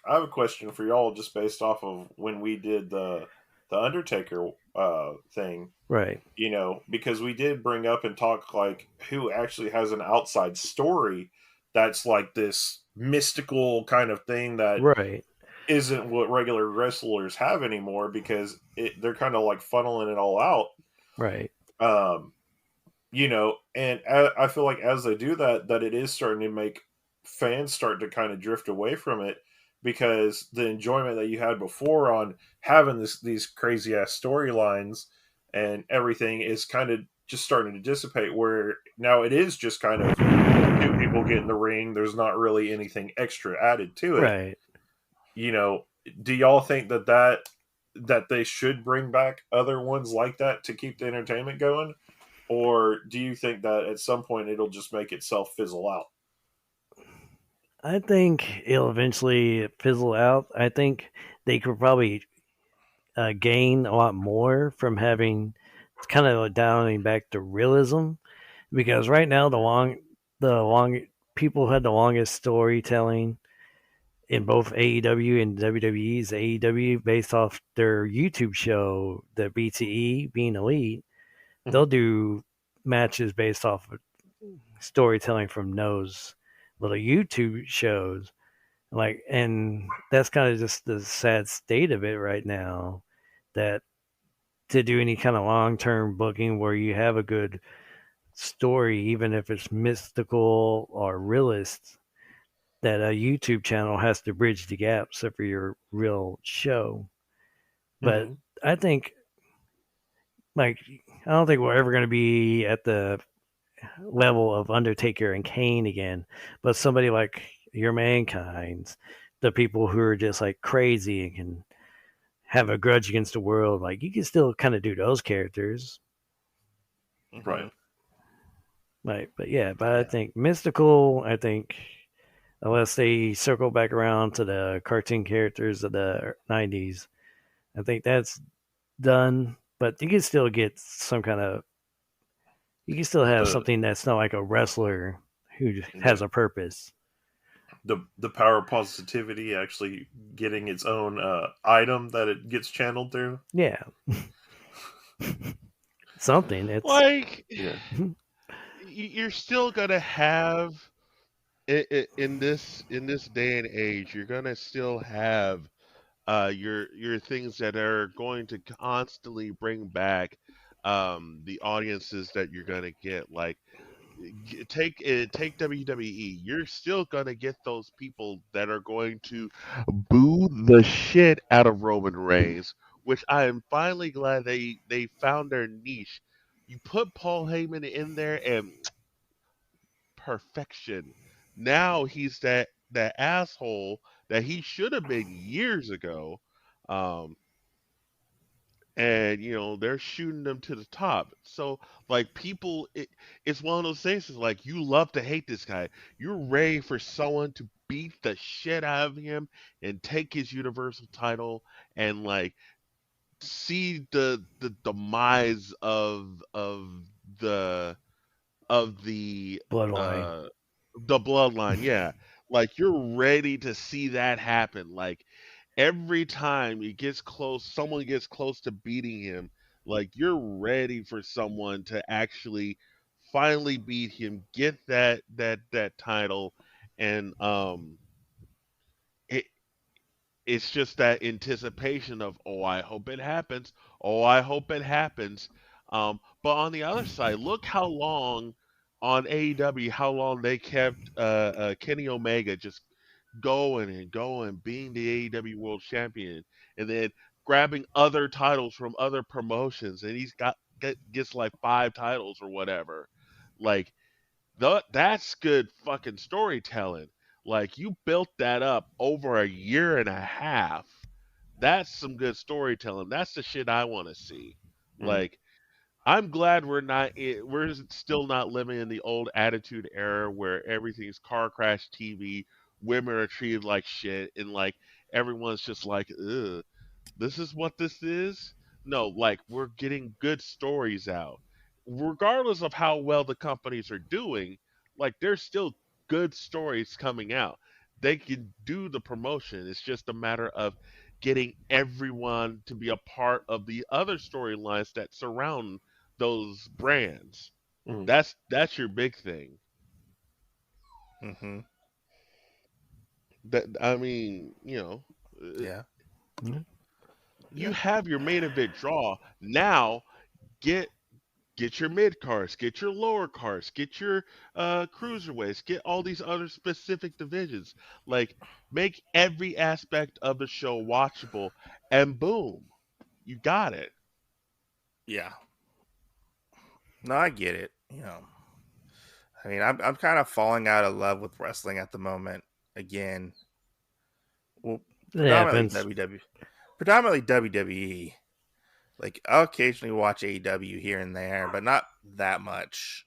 I have a question for y'all, just based off of when we did the Undertaker thing, right? You know, because we did bring up and talk like who actually has an outside story that's like this mystical kind of thing that isn't what regular wrestlers have anymore, because they're kind of like funneling it all out, right? You know, and I feel like as they do that it is starting to make fans start to kind of drift away from it, because the enjoyment that you had before on having these crazy ass storylines and everything is kind of just starting to dissipate, where now it is just kind of 2 people get in the ring. There's not really anything extra added to it. Right. You know, do y'all think that they should bring back other ones like that to keep the entertainment going? Or do you think that at some point it'll just make itself fizzle out? I think it'll eventually fizzle out. I think they could probably gain a lot more from having kind of dialing back to realism, because right now the long people who had the longest storytelling in both AEW and WWE's AEW, based off their YouTube show, the BTE being Elite, they'll do matches based off of storytelling from those little YouTube shows. Like, and that's kind of just the sad state of it right now, that to do any kind of long-term booking where you have a good story, even if it's mystical or realist, that a YouTube channel has to bridge the gaps for your real show. But I think, like, I don't think we're ever going to be at the level of Undertaker and Kane again, but somebody like your Mankind's, the people who are just like crazy and can have a grudge against the world, like you can still kind of do those characters, right? Right, but I think mystical. I think unless they circle back around to the cartoon characters of the 90s, I think that's done. But you can still get some kind of. You can still have something that's not like a wrestler who has a purpose. The power of positivity actually getting its own item that it gets channeled through. Yeah. Something. It's like you're still gonna have in this day and age, you're gonna still have your things that are going to constantly bring back the audiences that you're gonna get. Like take WWE. You're still gonna get those people that are going to boo the shit out of Roman Reigns, which I am finally glad they found their niche. You put Paul Heyman in there and perfection. Now he's that asshole that he should have been years ago. Um, and they're shooting them to the top. So like people, it's one of those things. Is like you love to hate this guy. You're ready for someone to beat the shit out of him and take his universal title and like see the demise the of Bloodline. uh the bloodline. Yeah, like you're ready to see that happen. Like every time he gets close, someone gets close to beating him, like you're ready for someone to actually finally beat him, get that title, and it it's just that anticipation of, oh, I hope it happens, oh, I hope it happens. But on the other side, look how long on AEW, how long they kept Kenny Omega just going and going, being the AEW World Champion, and then grabbing other titles from other promotions, and gets like 5 titles or whatever. Like that's good fucking storytelling. Like you built that up over a year and a half. That's some good storytelling. That's the shit I want to see. Like I'm glad we're still not living in the old attitude era where everything's car crash TV, women are treated like shit, and like everyone's just like, ugh, this is what this is. No, like we're getting good stories out. Regardless of how well the companies are doing, like there's still good stories coming out. They can do the promotion. It's just a matter of getting everyone to be a part of the other storylines that surround those brands. That's your big thing. Mm-hmm. That I mean, Yeah. you have your main event draw. Now get your mid cards, get your lower cards, get your cruiserweights, get all these other specific divisions. Like make every aspect of the show watchable, and boom, you got it. Yeah. No, I get it. I mean, I'm kind of falling out of love with wrestling at the moment. Again, well, It happens. predominantly WWE. Like I'll occasionally watch AEW here and there, but not that much.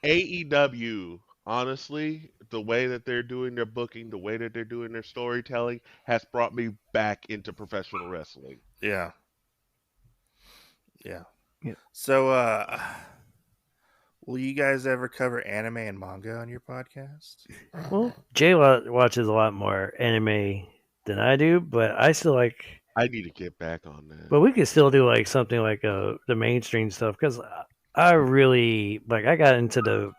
AEW, honestly, the way that they're doing their booking, the way that they're doing their storytelling, has brought me back into professional wrestling. Yeah. Yeah. So, will you guys ever cover anime and manga on your podcast? Well, Jay watches a lot more anime than I do, but I still like. I need to get back on that. But we could still do like something like the mainstream stuff because I really like. I got into the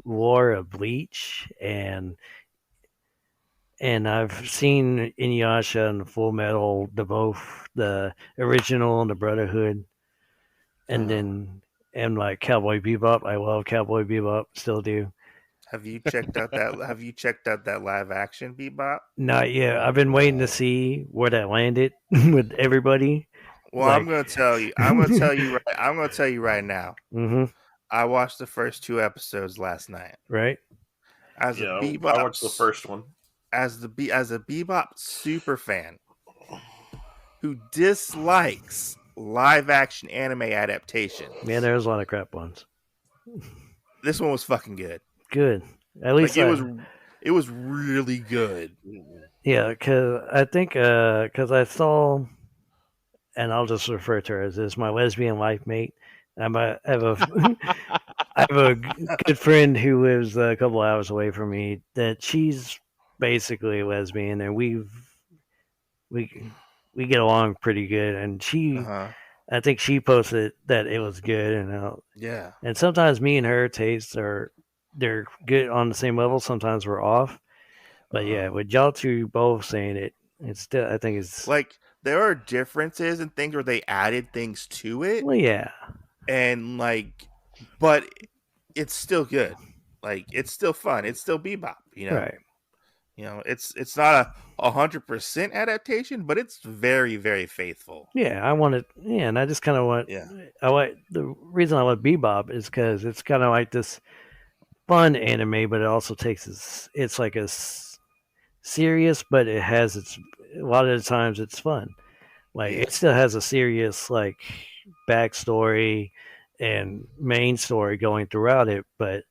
lore of Bleach and I've seen Inuyasha and Full Metal, the original and the Brotherhood, and then like Cowboy Bebop. I love Cowboy Bebop, still do. Have you checked out that live action Bebop? Not yet. I've been waiting to see where that landed with everybody. Well, I'm gonna tell you. I'm gonna tell you right now. Mm-hmm. I watched the first 2 episodes last night. Right. I watched the first one. As a Bebop super fan who dislikes live action anime adaptations. Yeah, there's a lot of crap ones. This one was fucking good. Good. At least it was really good. Yeah, because I think because I saw, and I'll just refer to her as this, my lesbian life mate. I have a good friend who lives a couple hours away from me. That she's basically a lesbian, and we get along pretty good. And I think she posted that it was good, and yeah. And sometimes me and her tastes are they're good on the same level. Sometimes we're off. But yeah, with y'all two both saying it, it's still, I think it's like there are differences and things where they added things to it, well, yeah, and like, but it's still good. Like it's still fun. It's still Bebop. right. It's not a 100% adaptation, but it's very, very faithful. Yeah, I wanted. Yeah, and I just kind of want. Yeah. I like the reason I love Bebop is because it's kind of like this fun anime, but it also takes it's like serious, but it has its a lot of the times it's fun. Like it still has a serious like backstory and main story going throughout it, but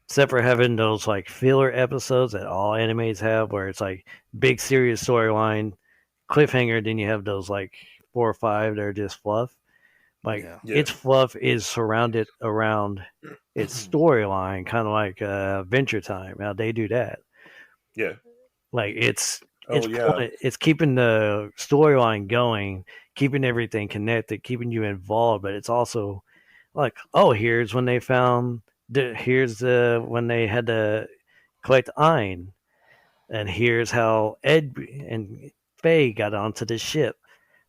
except for having those like filler episodes that all animes have, where it's like big serious storyline, cliffhanger, then you have those like 4 or 5 that are just fluff. Like its fluff is surrounded around its storyline, kind of like Adventure Time. How they do that. Yeah. Like it's keeping the storyline going, keeping everything connected, keeping you involved, but it's also like, oh, here's when they found here's when they had to collect Ein, and here's how Ed and Faye got onto the ship.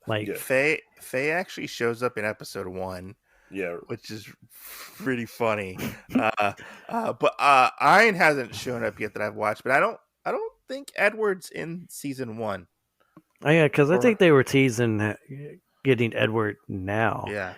Like Faye actually shows up in episode 1. Yeah, which is pretty funny. But Ein hasn't shown up yet that I've watched, but I don't think Edward's in season 1. Oh yeah, because I think they were teasing getting Edward now. Yeah,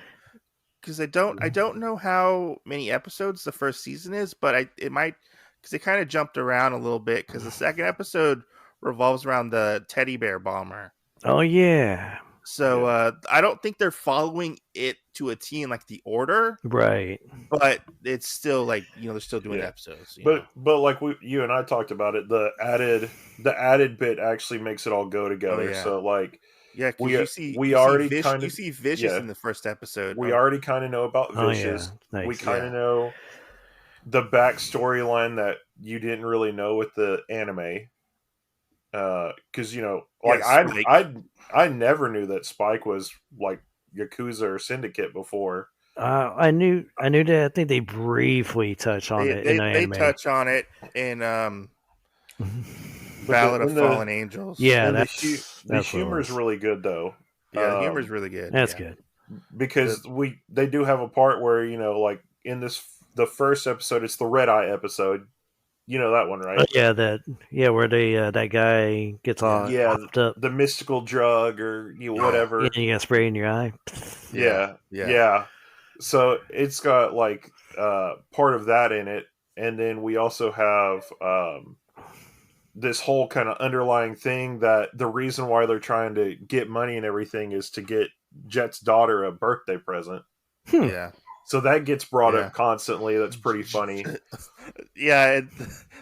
because I don't know how many episodes the first season is, but it might, because it kind of jumped around a little bit, because the second episode revolves around the teddy bear bomber. Oh yeah. So I don't think they're following it to a T in like the order, right? But it's still like they're still doing episodes. But like you and I talked about it, the added bit actually makes it all go together. Oh, yeah. So like you see Vicious in the first episode. We already kind of know about Vicious. Nice. We kind of know the backstory line that you didn't really know with the anime. Because I never knew that Spike was like Yakuza or Syndicate before. I knew that. I think they briefly touch on it in the anime. They touch on it in Ballad of Fallen Angels. Yeah, the humor is really good though. Yeah, the humor is really good. That's good because they do have a part where like in the first episode, it's the Red Eye episode. You know that one, right? Where they that guy gets on the mystical drug or whatever. And you got spray in your eye. Yeah. So it's got like part of that in it, and then we also have this whole kind of underlying thing that the reason why they're trying to get money and everything is to get Jet's daughter a birthday present. Yeah. So that gets brought up constantly. That's pretty funny. There's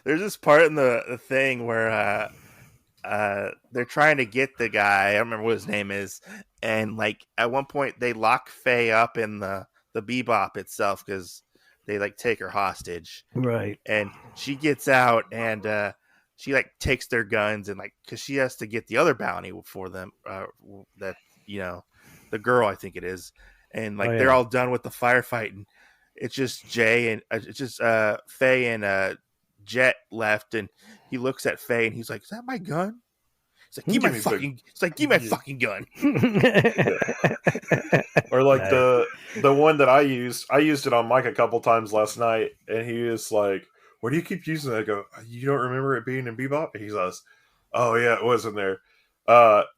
this part in the thing where they're trying to get the guy. I don't remember what his name is, and like at one point they lock Faye up in the Bebop itself because they like take her hostage. Right. And she gets out and she like takes their guns and like because she has to get the other bounty for them. That the girl, I think it is. And like they're all done with the firefight, and it's just Jay and it's just Faye and Jet left, and he looks at Faye and he's like, "Is that my gun?" He's like, "Give me my fucking gun." Or like the one that I used it on Mike a couple times last night, and he was like, "Where do you keep using that?" I go, "You don't remember it being in Bebop?" And he says, "Oh yeah, it was in there."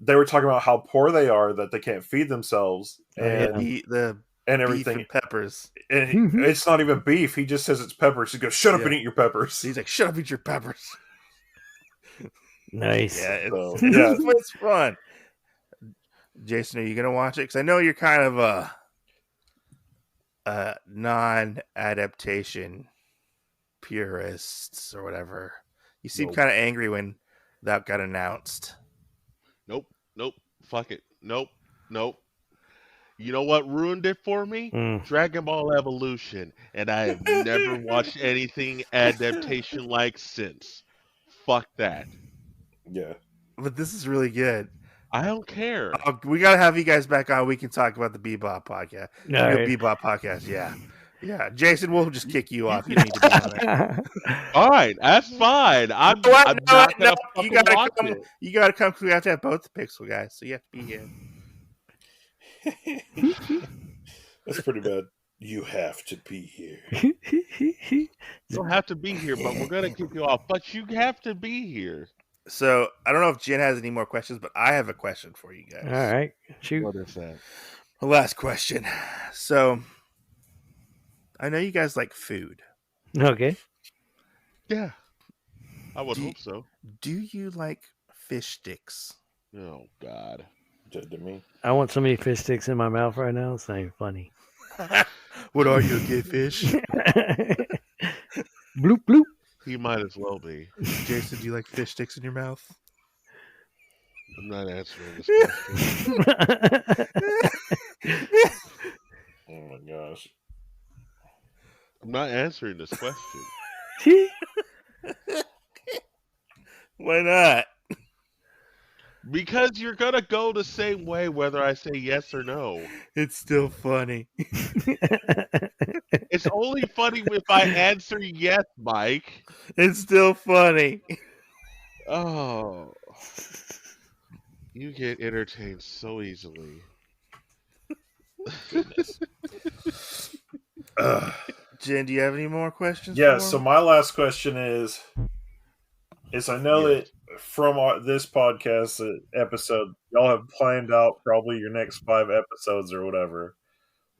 They were talking about how poor they are that they can't feed themselves and everything. Beef and peppers. And it's not even beef. He just says it's peppers. He goes, "Shut up and eat your peppers." He's like, "Shut up, eat your peppers." Nice. Yeah, it's fun. Jason, are you gonna watch it? Because I know you're kind of a non-adaptation purists or whatever. You seem kind of angry when that got announced. Nope. Fuck it. Nope. You know what ruined it for me? Dragon Ball Evolution. And I have never watched anything adaptation-like since. Fuck that. Yeah. But this is really good. I don't care. We got to have you guys back on. We can talk about the Bebop podcast. Bebop podcast, yeah. Yeah, Jason, we'll just kick you off. You don't need to be on it. Fine, that's fine. I'm No, not gonna fucking watch come. it. You gotta come. We have to have both the Pixel guys, so you have to be here. That's pretty bad. You have to be here. You don't have to be here, but we're gonna kick you off. But you have to be here. So I don't know if Jen has any more questions, but I have a question for you guys. All right, shoot. What is that? The last question. So I know you guys like food. Okay. Yeah, I would hope so. Do you like fish sticks? Oh God. Dead to me. I want so many fish sticks in my mouth right now. It's not even funny. What are you, a gay fish? Bloop bloop. He might as well be. Jason, do you like fish sticks in your mouth? I'm not answering this question. Oh my gosh. I'm not answering this question. Why not? Because you're gonna go the same way whether I say yes or no. It's still funny. It's only funny if I answer yes, Mike. It's still funny. Oh. You get entertained so easily. Goodness. Jen, do you have any more questions? Yeah, for so me? my last question is I know that from this podcast episode, y'all have planned out probably your next 5 episodes or whatever.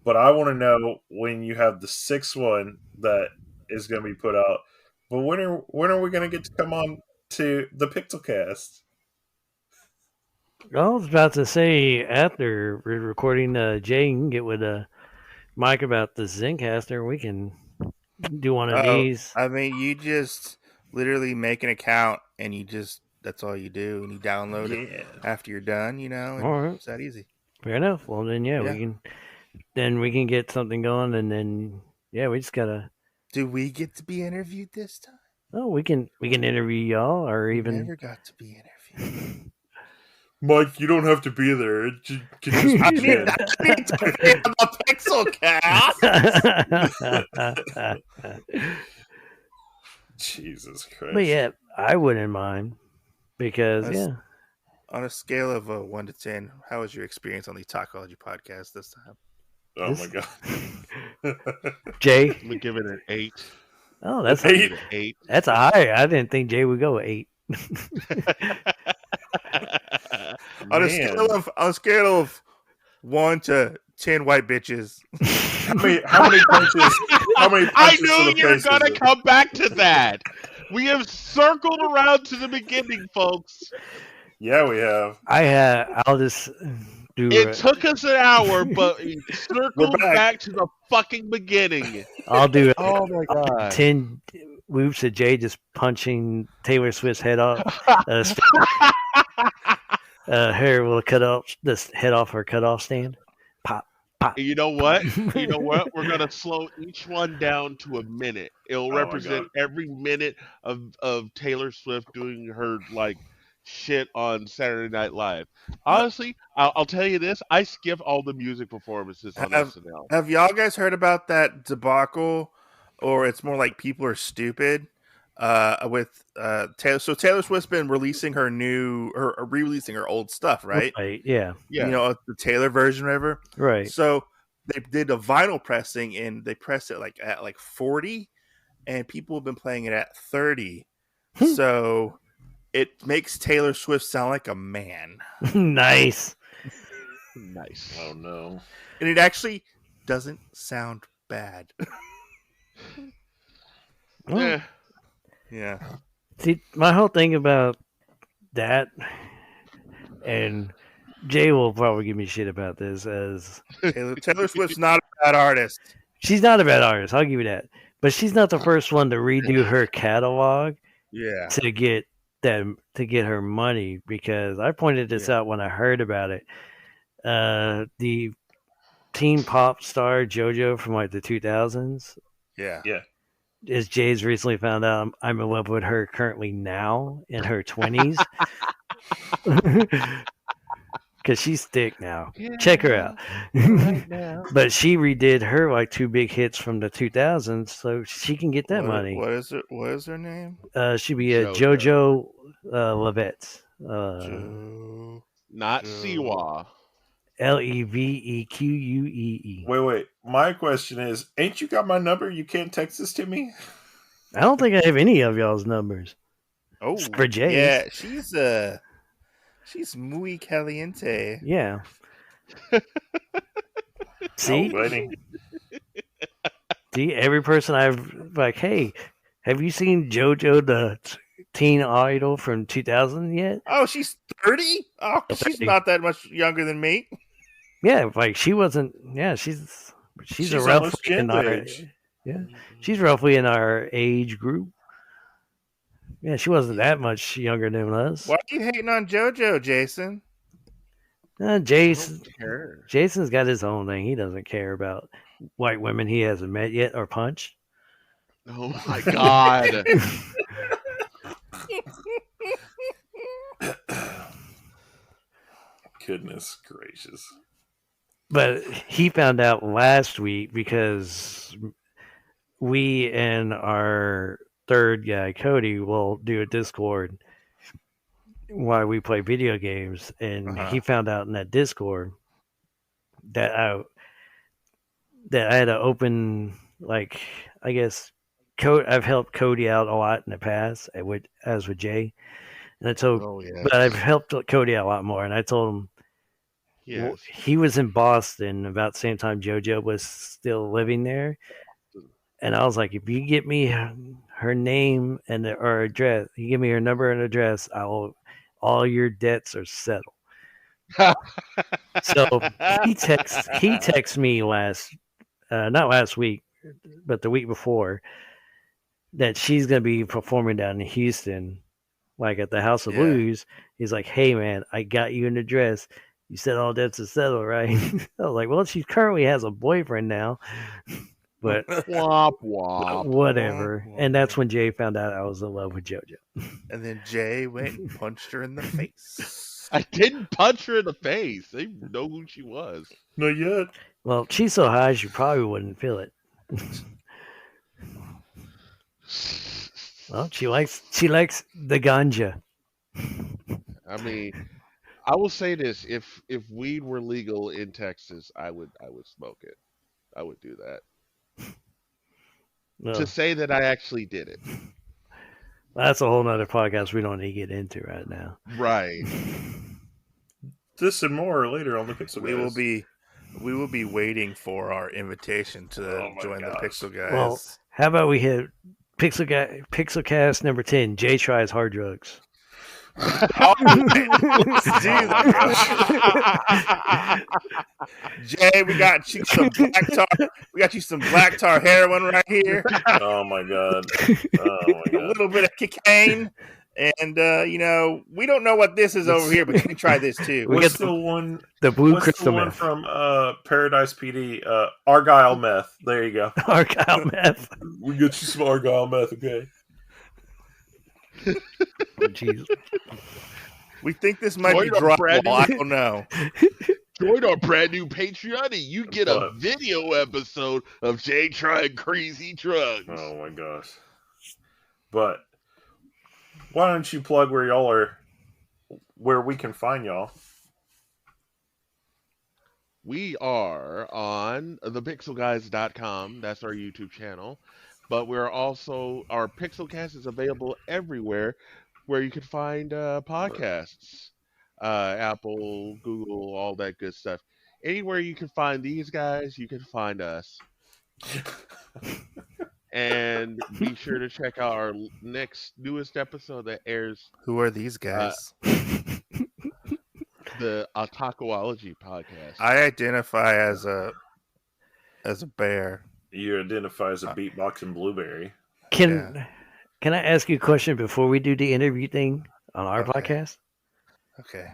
But I want to know when you have the 6th one that is going to be put out. But when are we going to get to come on to the Pixelcast? I was about to say after we're recording, Jay can get with Mike about the Zencaster. We can do one of these. I mean, you just literally make an account and that's all you do, and you download it after you're done, and All right. it's that easy. Fair enough. Well, then, we can get something going, and then, we just gotta. Do we get to be interviewed this time? Oh, we can interview y'all, or even. Never got to be interviewed. Mike, you don't have to be there. It can just be Jen. I need to be on the Pixelcast. Jesus Christ. But yeah, I wouldn't mind because On a scale of 1 to 10, how was your experience on the Otakuology podcast this time? Oh my god. Jay, I'm gonna give it an 8. Oh, that's 8. 8. That's a high. I didn't think Jay would go 8. On a scale of 1 to 10 white bitches. How many punches? I knew you were gonna come back to that. We have circled around to the beginning, folks. Yeah, we have. I'll just do. It took us an hour, but we circled back to the fucking beginning. I'll do it. Oh my god! 10 whoops of Jay just punching Taylor Swift's head off. Her will cut off this head off her cutoff stand. Pop, pop. You know what? We're gonna slow each one down to a minute. It'll represent every minute of Taylor Swift doing her shit on Saturday Night Live. Honestly, I'll tell you this: I skip all the music performances on SNL. Have y'all guys heard about that debacle, or it's more like people are stupid? With Taylor, so Taylor Swift's been releasing re-releasing her old stuff, right? Right. Yeah. The Taylor version, whatever. Right. So they did a vinyl pressing, and they pressed it at 40, and people have been playing it at 30. So it makes Taylor Swift sound like a man. Nice. Nice. Oh no. And it actually doesn't sound bad. Yeah. See, my whole thing about that, and Jay will probably give me shit about this, as Taylor Swift's not a bad artist. She's not a bad artist, I'll give you that. But she's not the first one to redo her catalog to get her money, because I pointed this out when I heard about it. The teen pop star JoJo from the 2000s. Yeah. As Jay's recently found out, I'm in love with her currently now in her 20s. because she's thick now. Yeah, Check her out. right now. But she redid her like 2 big hits from the 2000s, so she can get that money. What is it? What is her name? She'd be a JoJo Levette. Not Siwa. Levequee. Wait. My question is, ain't you got my number? You can't text this to me? I don't think I have any of y'all's numbers. Oh, for Jay's. Yeah, she's muy caliente. Yeah. See? See, every person I've like, hey, have you seen JoJo the teen idol from 2000 yet? Oh, she's 30? Oh, she's not that much younger than me. Yeah, like she wasn't. Yeah, she's roughly in our age. Yeah, she's roughly in our age group. Yeah, she wasn't that much younger than us. Why are you hating on JoJo, Jason? Jason's got his own thing. He doesn't care about white women he hasn't met yet or punched. Oh my god. Goodness gracious. But he found out last week because we and our third guy, Cody, will do a Discord while we play video games. And he found out in that Discord that I had to open, like, I guess, I've helped Cody out a lot in the past, as with Jay. And I told, but I've helped Cody out a lot more. And I told him, he was in Boston about the same time JoJo was still living there. And I was like, if you get me her name and or address, you give me her number and address, all your debts are settled. So he texts me not last week, but the week before, that she's going to be performing down in Houston, like at the House of Blues. He's like, hey man, I got you an address. You said all debts are settled, right? I was like, well, she currently has a boyfriend now, but whatever. And that's when Jay found out I was in love with JoJo. And then Jay went and punched her in the face. I didn't punch her in the face. They know who she was. Not yet. Well, she's so high, she probably wouldn't feel it. Well, she likes the ganja. I mean, I will say this: if weed were legal in Texas, I would smoke it. I would do that. No. To say that I actually did it. That's a whole nother podcast we don't need to get into right now. Right. This and more later on the Pixel Guys. We will be waiting for our invitation to join the Pixel Guys. Well, how about we hit Pixelcast number 10, Jay tries hard drugs. All right, let's do that. Jay, we got you some black tar. We got you some black tar heroin right here. Oh my god! A little bit of cocaine, and we don't know what this is over here, but you can try this too. What's the one? The blue crystal one meth from Paradise PD? Argyle meth. There you go. Argyle meth. We get you some Argyle meth, okay? Oh, Jesus. We think this might be droppable. I don't know. Join our brand new Patreon and you get a video episode of Jay trying crazy drugs. Oh my gosh. But why don't you plug where y'all are, where we can find y'all? We are on thepixelguys.com. That's our YouTube channel. But we're also, our Pixelcast is available everywhere where you can find podcasts. Apple, Google, all that good stuff. Anywhere you can find these guys, you can find us. And be sure to check out our newest episode that airs. Who are these guys? The Otakuology podcast. I identify as a bear. You identify as a beatboxing blueberry. Can I ask you a question before we do the interview thing on our podcast? Okay.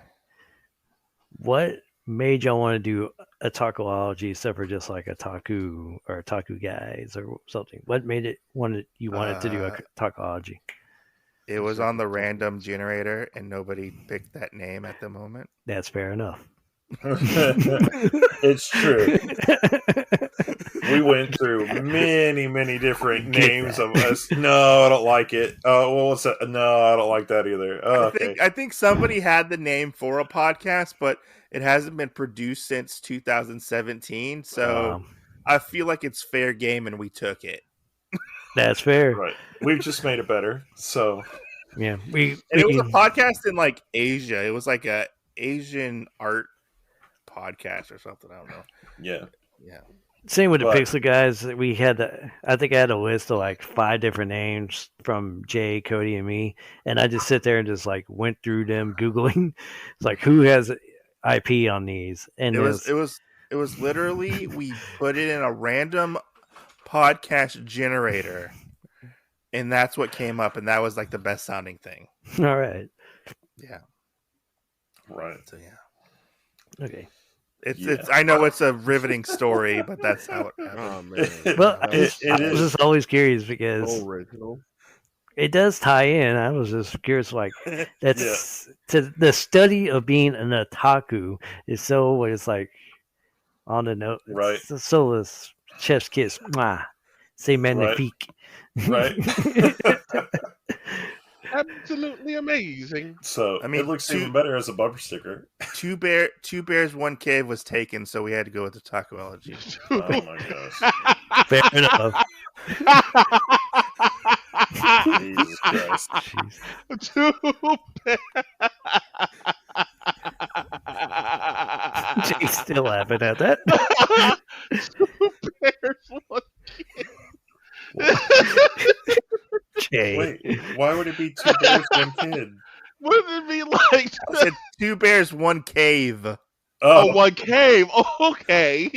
What made y'all want to do Otakuology except for just like Otaku or Otaku Guys or something? What made you wanted to do Otakuology? It was on the random generator and nobody picked that name at the moment. That's fair enough. It's true. We went through many different names of us. No, I don't like it. Well, what's that? No, I don't like that either. Oh, okay. I think somebody had the name for a podcast, but it hasn't been produced since 2017. So I feel like it's fair game, and we took it. That's fair. Right. We've just made it better. So yeah, it was a podcast in like Asia. It was like a Asian art podcast or something. I don't know. Yeah. Same with the Pixel guys. We had I think I had a list of like 5 different names from Jay, Cody, and me, and I just sit there and just like went through them Googling. It's like who has IP on these, and it was literally we put it in a random podcast generator, and that's what came up, and that was like the best sounding thing. All right. Yeah. Right. So yeah. Okay. It's. I know it's a riveting story, but that's how it happened. Oh man. Well, I was just always curious because original. It does tie in. I was just curious, like that's to the study of being an otaku is so it's like on the note, right? So this chef's kiss, mwah, c'est magnifique, right? Absolutely amazing. So I mean, it looks even better as a bumper sticker. Two bears, one cave was taken, so we had to go with the Otakuology. Oh my gosh! Fair enough. Jesus Christ! Two bears. Jay's still laughing at that. Two bears, one kid. Jay. Wait, why would it be 2 bears, 1 kid? Wouldn't it be like I said 2 bears, 1 cave? Oh, 1 cave. Oh, okay.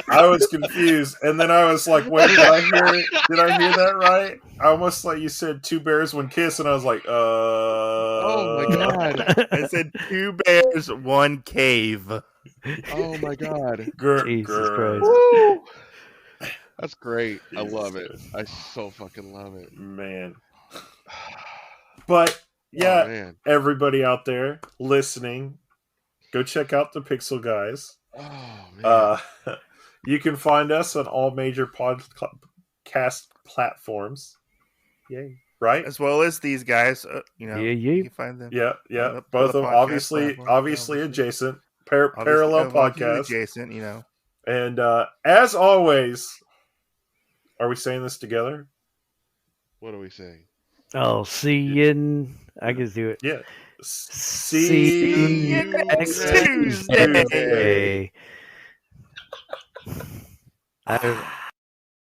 I was confused, and then I was like, "Wait, did I hear that right?" I almost like you said 2 bears, 1 kiss, and I was like, Oh my god! I said 2 bears, 1 cave. Oh my god! Jesus Christ! Woo! That's great. I love it. I so fucking love it, man. But yeah, everybody out there listening, go check out the Pixel Guys. Oh man. You can find us on all major podcast platforms. Yay! Right, as well as these guys. You can find them. Yeah. Both of them obviously adjacent, parallel podcast adjacent. And as always, are we saying this together? What are we saying? Oh, see you. I can do it. Yeah. See you next Tuesday.